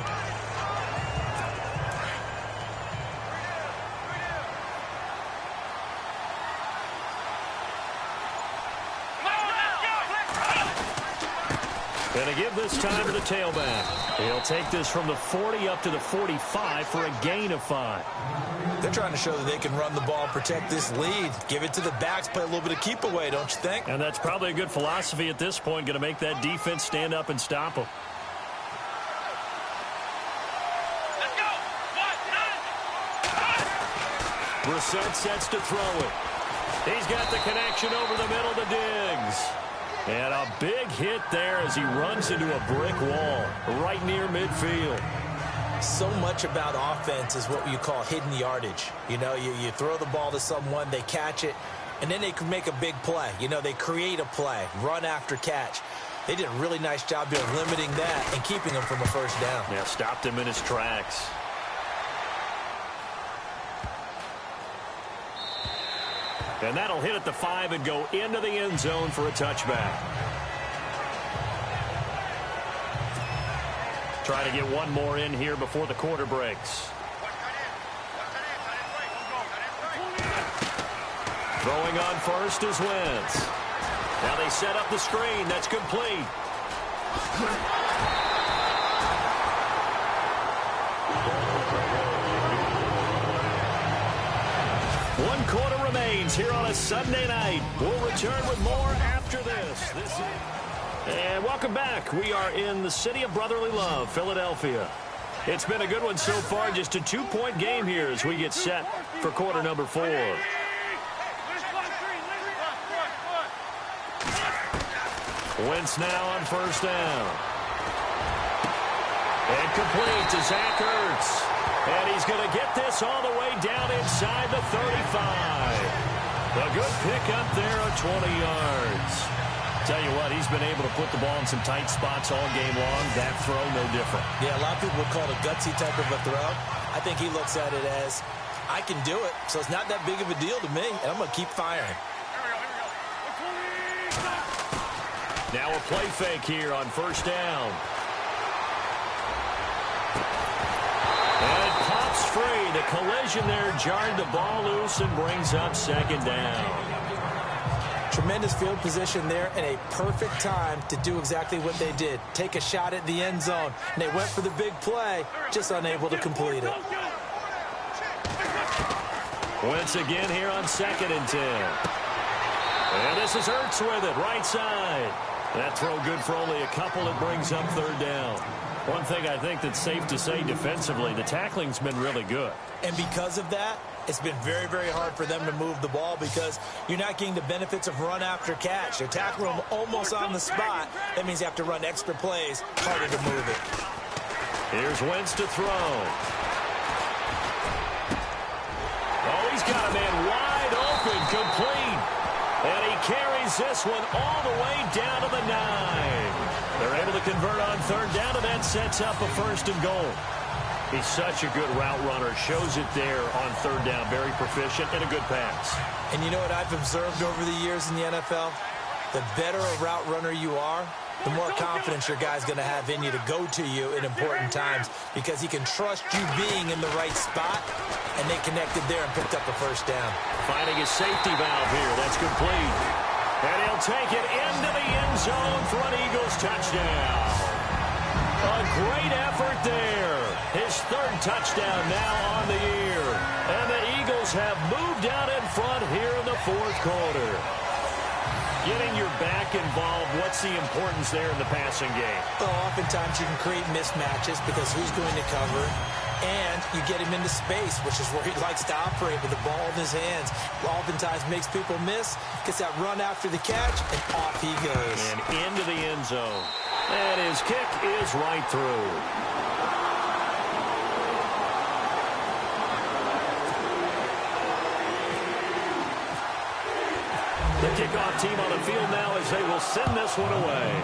S2: Going to give this time to the tailback. He'll take this from the 40 up to the 45 for a gain of 5.
S3: They're trying to show that they can run the ball, protect this lead. Give it to the backs, play a little bit of keep away, don't you think?
S2: And that's probably a good philosophy at this point, going to make that defense stand up and stop them. Brissett sets to throw it. He's got the connection over the middle to Diggs. And a big hit there as he runs into a brick wall right near midfield.
S3: So much about offense is what you call hidden yardage. You know, you throw the ball to someone, they catch it, and then they can make a big play. You know, they create a play, run after catch. They did a really nice job of limiting that and keeping him from a first down.
S2: Yeah, stopped him in his tracks. And that'll hit at the 5 and go into the end zone for a touchback. Try to get one more in here before the quarter breaks. Throwing on first is Wentz. Now they set up the screen. That's complete. One quarter remains here on a Sunday night. We'll return with more after this. And welcome back. We are in the city of brotherly love, Philadelphia. It's been a good one so far. Just a 2-point game here as we get set for quarter number 4. Wentz now on first down. And complete to Zach Ertz. And he's going to get this all the way down inside the 35. A good pickup there of 20 yards. Tell you what, he's been able to put the ball in some tight spots all game long. That throw, no different.
S3: Yeah, a lot of people would call it a gutsy type of a throw. I think he looks at it as, I can do it, so it's not that big of a deal to me, and I'm going to keep firing.
S2: Now a play fake here on first down. And it pops free. The collision there jarred the ball loose and brings up second down.
S3: Tremendous field position there and a perfect time to do exactly what they did. Take a shot at the end zone. And they went for the big play, just unable to complete it.
S2: Wentz again here on 2nd and 10. And this is Ertz with it, right side. That throw good for only a couple. It brings up third down. One thing I think that's safe to say defensively, the tackling's been really good.
S3: And because of that, it's been very, very hard for them to move the ball because you're not getting the benefits of run after catch. They're tackling them almost on the spot. That means you have to run extra plays, harder to move it.
S2: Here's Wentz to throw. Oh, he's got a man wide open, complete. And he carries this one all the way down to the 9. They're able to convert on third down, and that sets up a 1st and goal. He's such a good route runner. Shows it there on third down. Very proficient and a good pass.
S3: And you know what I've observed over the years in the NFL? The better a route runner you are, the more confidence your guy's going to have in you to go to you in important times because he can trust you being in the right spot, and they connected there and picked up a 1st down.
S2: Finding his safety valve here. That's complete. And he'll take it into the end zone for an Eagles touchdown. A great effort there. His 3rd touchdown now on the year. And the Eagles have moved out in front here in the 4th quarter. Getting your back involved, what's the importance there in the passing game?
S3: Well, oftentimes you can create mismatches because who's going to cover, and you get him into space, which is where he likes to operate with the ball in his hands. Oftentimes makes people miss, gets that run after the catch, and off he goes.
S2: And into the end zone. And his kick is right through. The kickoff team on the field now as they will send this one away.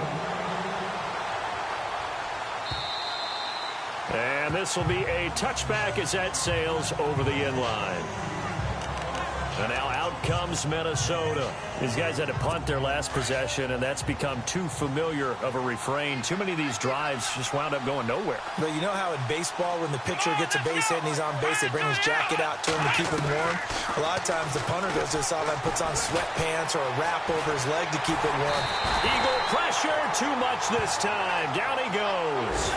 S2: And this will be a touchback as that sails over the end line. And now out comes Minnesota. These guys had to punt their last possession, and that's become too familiar of a refrain. Too many of these drives just wound up going nowhere.
S3: But you know how in baseball, when the pitcher gets a base hit and he's on base, they bring his jacket out to him to keep him warm? A lot of times the punter goes to the sideline, puts on sweatpants or a wrap over his leg to keep it warm.
S2: Eagle pressure, too much this time. Down he goes.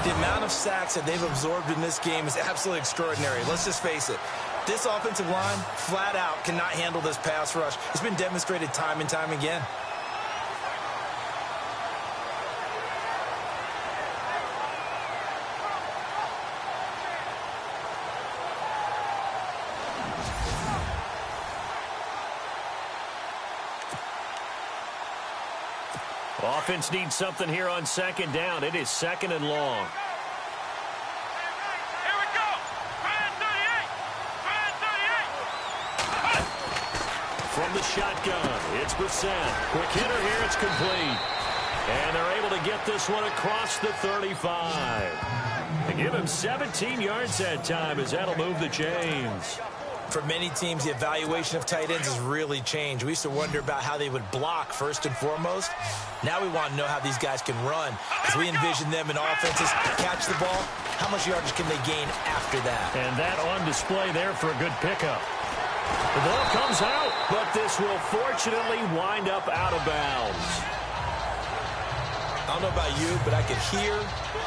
S3: The amount of sacks that they've absorbed in this game is absolutely extraordinary. Let's just face it. This offensive line, flat out, cannot handle this pass rush. It's been demonstrated time and time again.
S2: Offense needs something here on second down. It is second and long.
S5: Here we go. Try 38. Try 38.
S2: From the shotgun, it's Brissett. Quick hitter here, it's complete. And they're able to get this one across the 35. They give him 17 yards that time as that'll move the chains.
S3: For many teams, the evaluation of tight ends has really changed. We used to wonder about how they would block first and foremost. Now we want to know how these guys can run. As we envision them in offenses, catch the ball, how much yardage can they gain after that?
S2: And that on display there for a good pickup. The ball comes out, but this will fortunately wind up out of bounds.
S3: I don't know about you, but I can hear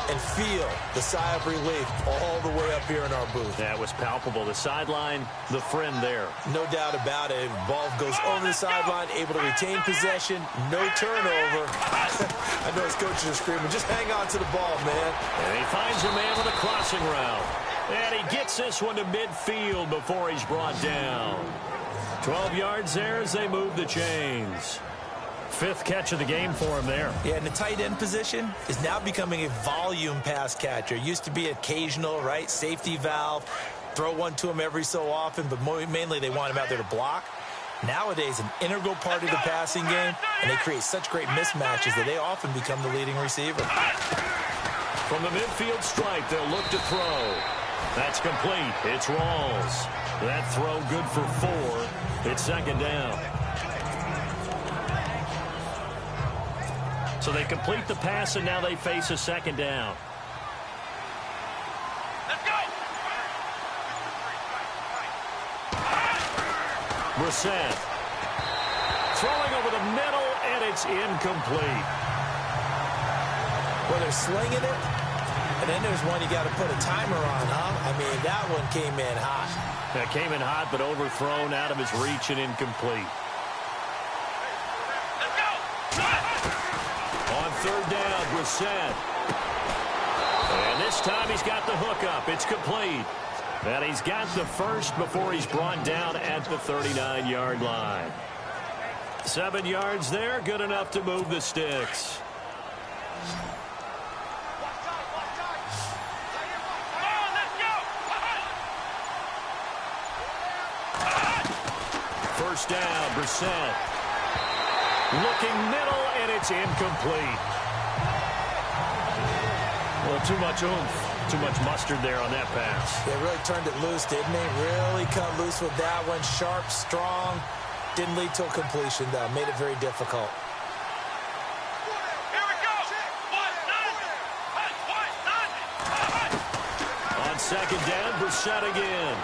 S3: and feel the sigh of relief all the way up here in our booth.
S2: That was palpable. The sideline, the friend there.
S3: No doubt about it. Ball goes over the sideline, able to retain possession, no turnover. I know his coaches are screaming, just hang on to the ball, man.
S2: And he finds a man with a crossing route. And he gets this one to midfield before he's brought down. 12 yards there as they move the chains. Fifth catch of the game for him there.
S3: Yeah, and the tight end position is now becoming a volume pass catcher. Used to be occasional, right? Safety valve. Throw one to him every so often, but mainly they want him out there to block. Nowadays, an integral part of the passing game, and they create such great mismatches that they often become the leading receiver.
S2: From the midfield stripe, they'll look to throw. That's complete. It's Rawls. That throw good for 4. It's second down. So they complete the pass, and now they face a second down.
S5: Let's go.
S2: Brissett. Throwing over the middle, and it's incomplete.
S3: Well, they're slinging it, and then there's one you got to put a timer on, huh? I mean, that one came in hot.
S2: That came in hot, but overthrown, out of his reach, and incomplete. On third down, Brissett. And this time he's got the hook up. It's complete. And he's got the first before he's brought down at the 39-yard line. 7 yards there, good enough to move the sticks. First down, Brissett. Looking middle, and it's incomplete. Well, too much oomph, too much mustard there on that pass.
S3: They really turned it loose, didn't they? Really cut loose with that one. Sharp, strong. Didn't lead to a completion, though. Made it very difficult.
S5: Here we go.
S2: On second down, Brissett again.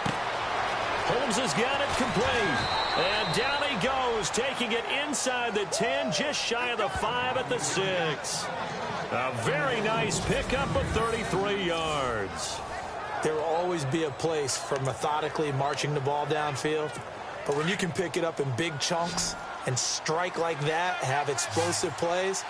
S2: Holmes has got it complete. And down he goes, taking it inside the 10, just shy of the 5 at the 6. A very nice pickup of 33 yards.
S3: There will always be a place for methodically marching the ball downfield. But when you can pick it up in big chunks and strike like that, have explosive plays,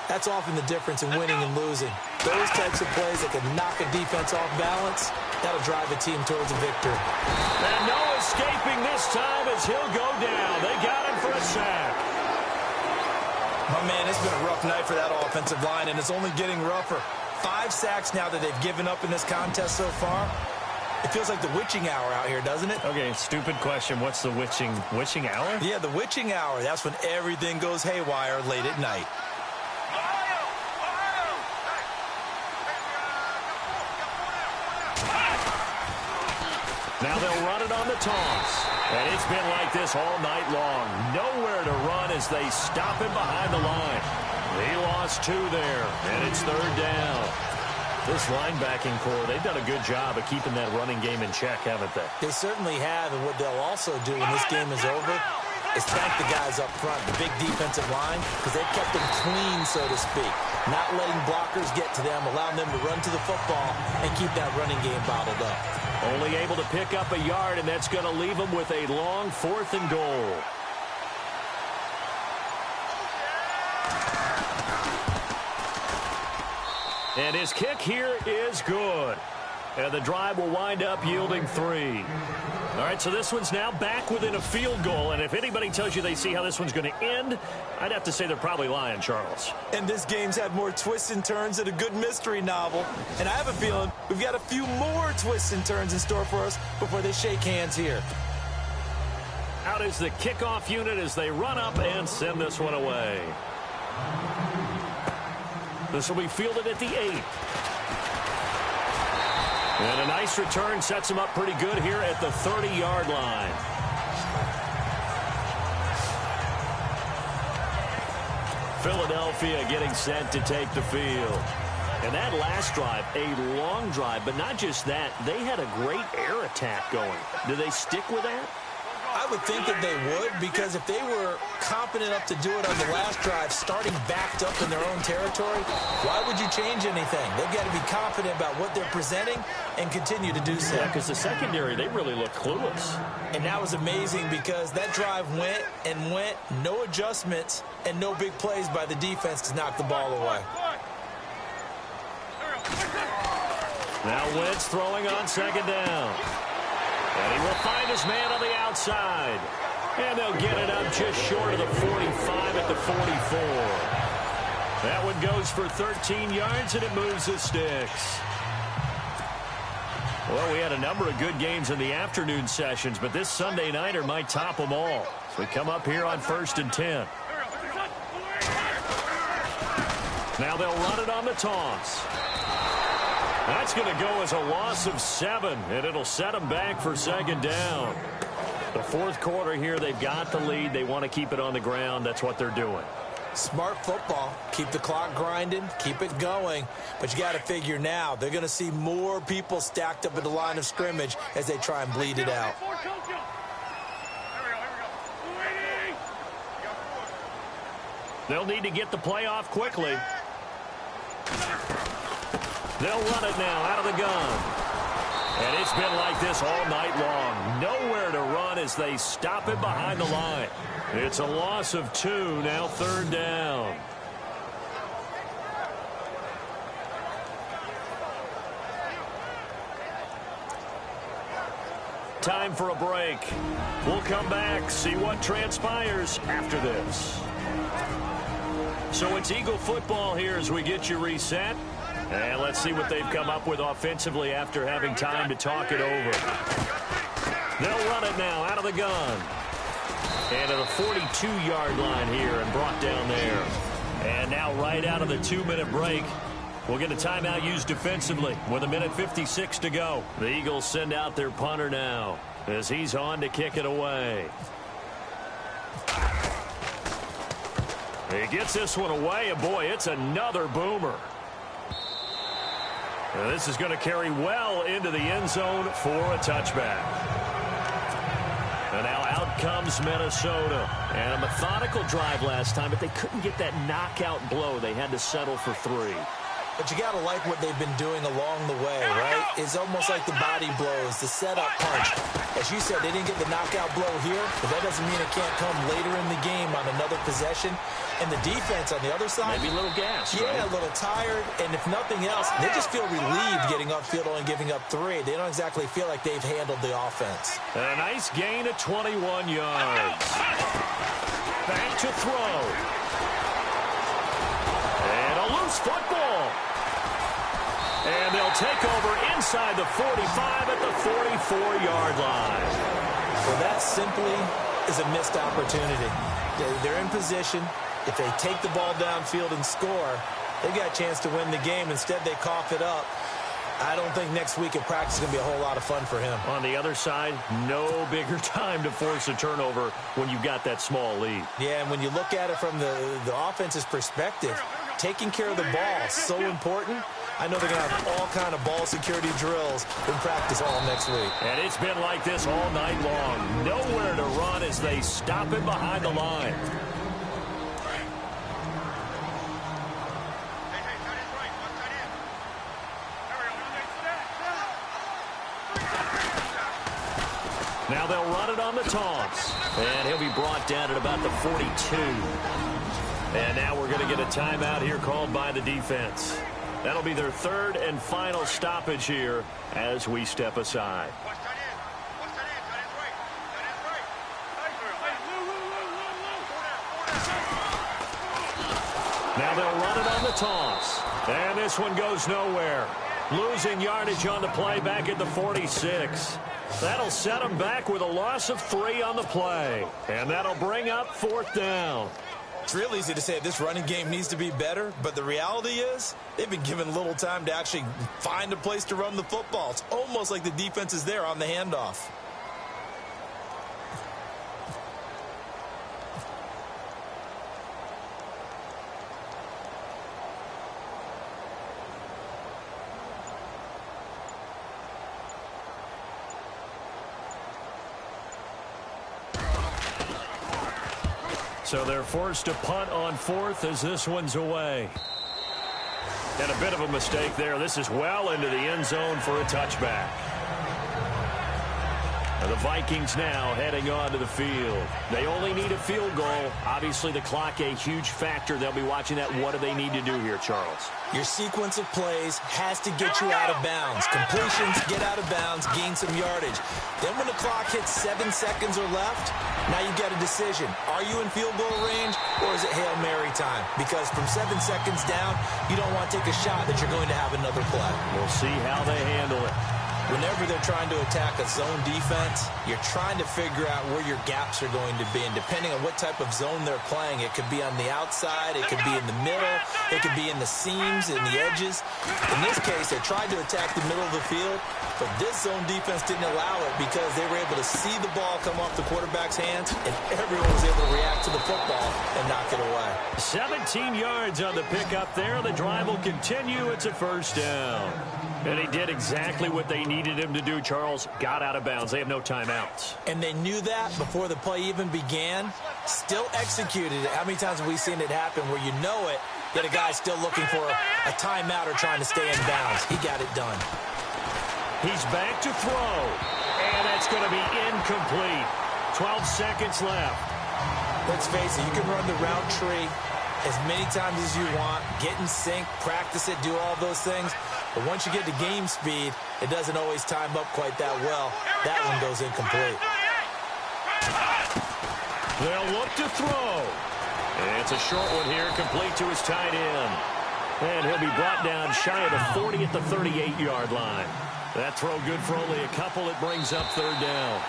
S3: that's often the difference in winning and losing. Those types of plays that can knock a defense off balance, that'll drive a team towards a victory.
S2: And no escaping this time as he'll go down. They got him for a sack.
S3: My man, it's been a rough night for that offensive line, and it's only getting rougher. 5 sacks now that they've given up in this contest so far. It feels like the witching hour out here, doesn't it?
S2: Okay, stupid question. What's the witching hour?
S3: Yeah, the witching hour. That's when everything goes haywire late at night.
S2: Now they'll run it on the toss. And it's been like this all night long. Nowhere to run as they stop him behind the line. He lost 2 there, and it's third down. This linebacking core, they've done a good job of keeping that running game in check, haven't they?
S3: They certainly have, and what they'll also do when this game is over is thank the guys up front, the big defensive line, because they've kept them clean, so to speak. Not letting blockers get to them, allowing them to run to the football and keep that running game bottled up.
S2: Only able to pick up a yard, and that's going to leave them with a long 4th and goal. And his kick here is good. And the drive will wind up yielding 3. All right, so this one's now back within a field goal. And if anybody tells you they see how this one's going to end, I'd have to say they're probably lying, Charles.
S3: And this game's had more twists and turns than a good mystery novel. And I have a feeling we've got a few more twists and turns in store for us before they shake hands here.
S2: Out is the kickoff unit as they run up and send this one away. This will be fielded at the 8. And a nice return sets him up pretty good here at the 30-yard line. Philadelphia getting set to take the field. And that last drive, a long drive, but not just that, they had a great air attack going. Do they stick with that?
S3: I would think that they would, because if they were confident enough to do it on the last drive, starting backed up in their own territory, why would you change anything? They've got to be confident about what they're presenting and continue to do so.
S2: Yeah, because the secondary, they really look clueless.
S3: And that was amazing because that drive went and went, no adjustments, and no big plays by the defense to knock the ball away.
S2: Now Wentz throwing on second down. And he will find his man on the outside. And they'll get it up just short of the 45 at the 44. That one goes for 13 yards, and it moves the sticks. Well, we had a number of good games in the afternoon sessions, but this Sunday nighter might top them all. So we come up here on 1st and 10. Now they'll run it on the toss. That's going to go as a loss of 7, and it'll set them back for second down. The fourth quarter here, they've got the lead. They want to keep it on the ground. That's what they're doing.
S3: Smart football. Keep the clock grinding. Keep it going. But you got to figure now, they're going to see more people stacked up at the line of scrimmage as they try and bleed it out.
S2: They'll need to get the play off quickly. They'll run it now out of the gun. And it's been like this all night long. Nowhere to run as they stop it behind the line. It's a loss of 2, now 3rd down. Time for a break. We'll come back, see what transpires after this. So it's Eagle football here as we get you reset. And let's see what they've come up with offensively after having time to talk it over. They'll run it now out of the gun. And at the 42-yard line here and brought down there. And now right out of the 2-minute break, we'll get a timeout used defensively with 1:56 to go. The Eagles send out their punter now as he's on to kick it away. He gets this one away, and boy, it's another boomer. Now this is going to carry well into the end zone for a touchback. And now out comes Minnesota. And a methodical drive last time, but they couldn't get that knockout blow. They had to settle for 3.
S3: But you got to like what they've been doing along the way, right? It's almost like the body blows, the setup punch. As you said, they didn't get the knockout blow here, but that doesn't mean it can't come later in the game on another possession. And the defense on the other side,
S2: maybe a little gas,
S3: yeah,
S2: right?
S3: A little tired. And if nothing else, they just feel relieved getting upfield and giving up 3. They don't exactly feel like they've handled the offense.
S2: A nice gain of 21 yards. Back to throw. And a loose football. And they'll take over inside the 45 at the 44-yard line.
S3: Well, that simply is a missed opportunity. They're in position. If they take the ball downfield and score, they got a chance to win the game. Instead, they cough it up. I don't think next week at practice is going to be a whole lot of fun for him.
S2: On the other side, no bigger time to force a turnover when you've got that small lead.
S3: Yeah, and when you look at it from the offense's perspective, taking care of the ball is so important. I know they're going to have all kind of ball security drills in practice all next week.
S2: And it's been like this all night long. Nowhere to run as they stop it behind the line. Now they'll run it on the toss. And he'll be brought down at about the 42. And now we're going to get a timeout here called by the defense. That'll be their third and final stoppage here as we step aside. Now they'll run it on the toss. And this one goes nowhere. Losing yardage on the play back at the 46. That'll set them back with a loss of 3 on the play. And that'll bring up 4th down.
S3: It's real easy to say this running game needs to be better, but the reality is they've been given little time to actually find a place to run the football. It's almost like the defense is there on the handoff.
S2: So they're forced to punt on 4th as this one's away. And a bit of a mistake there. This is well into the end zone for a touchback. And the Vikings now heading onto the field. They only need a field goal. Obviously, the clock a huge factor. They'll be watching that. What do they need to do here, Charles?
S3: Your sequence of plays has to get you out of bounds. Completions, get out of bounds, gain some yardage. Then when the clock hits 7 seconds or left, now you get a decision. Are you in field goal range or is it Hail Mary time? Because from 7 seconds down, you don't want to take a shot that you're going to have another play.
S2: We'll see how they handle it.
S3: Whenever they're trying to attack a zone defense, you're trying to figure out where your gaps are going to be. And depending on what type of zone they're playing, it could be on the outside, it could be in the middle, it could be in the seams, in the edges. In this case, they tried to attack the middle of the field, but this zone defense didn't allow it because they were able to see the ball come off the quarterback's hands, and everyone was able to react to the football and knock it away.
S2: 17 yards on the pickup there. The drive will continue. It's a 1st down. And he did exactly what they needed him to do, Charles. Got out of bounds. They have no timeouts.
S3: And they knew that before the play even began. Still executed it. How many times have we seen it happen where you know it, that a guy's still looking for a timeout or trying to stay in bounds? He got it done.
S2: He's back to throw. And that's going to be incomplete. 12 seconds left.
S3: Let's face it, you can run the route tree as many times as you want, get in sync, practice it, do all those things. But once you get to game speed, it doesn't always time up quite that well. That one goes incomplete.
S2: They'll look to throw. And it's a short one here, complete to his tight end. And he'll be brought down shy of the 40 at the 38-yard line. That throw good for only a couple. It brings up 3rd down.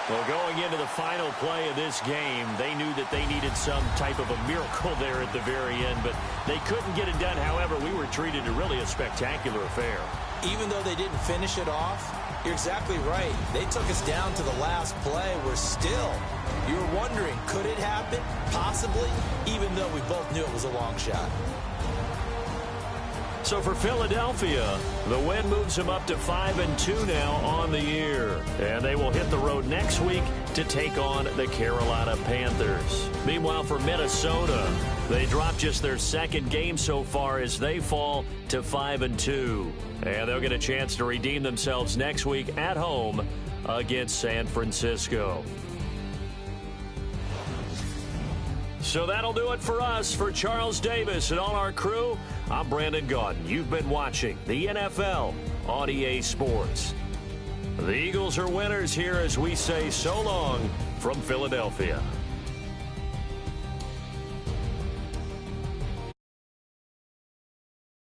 S2: Well, going into the final play of this game, they knew that they needed some type of a miracle there at the very end, but they couldn't get it done. However, we were treated to really a spectacular affair.
S3: Even though they didn't finish it off, you're exactly right. They took us down to the last play. We're still, you were wondering, could it happen? Possibly, even though we both knew it was a long shot.
S2: So for Philadelphia, the win moves them up to 5-2 now on the year. And they will hit the road next week to take on the Carolina Panthers. Meanwhile, for Minnesota, they dropped just their 2nd game so far as they fall to 5-2. And they'll get a chance to redeem themselves next week at home against San Francisco. So that'll do it for us. For Charles Davis and all our crew, I'm Brandon Gaudin. You've been watching the NFL on EA Sports. The Eagles are winners here as we say so long from Philadelphia.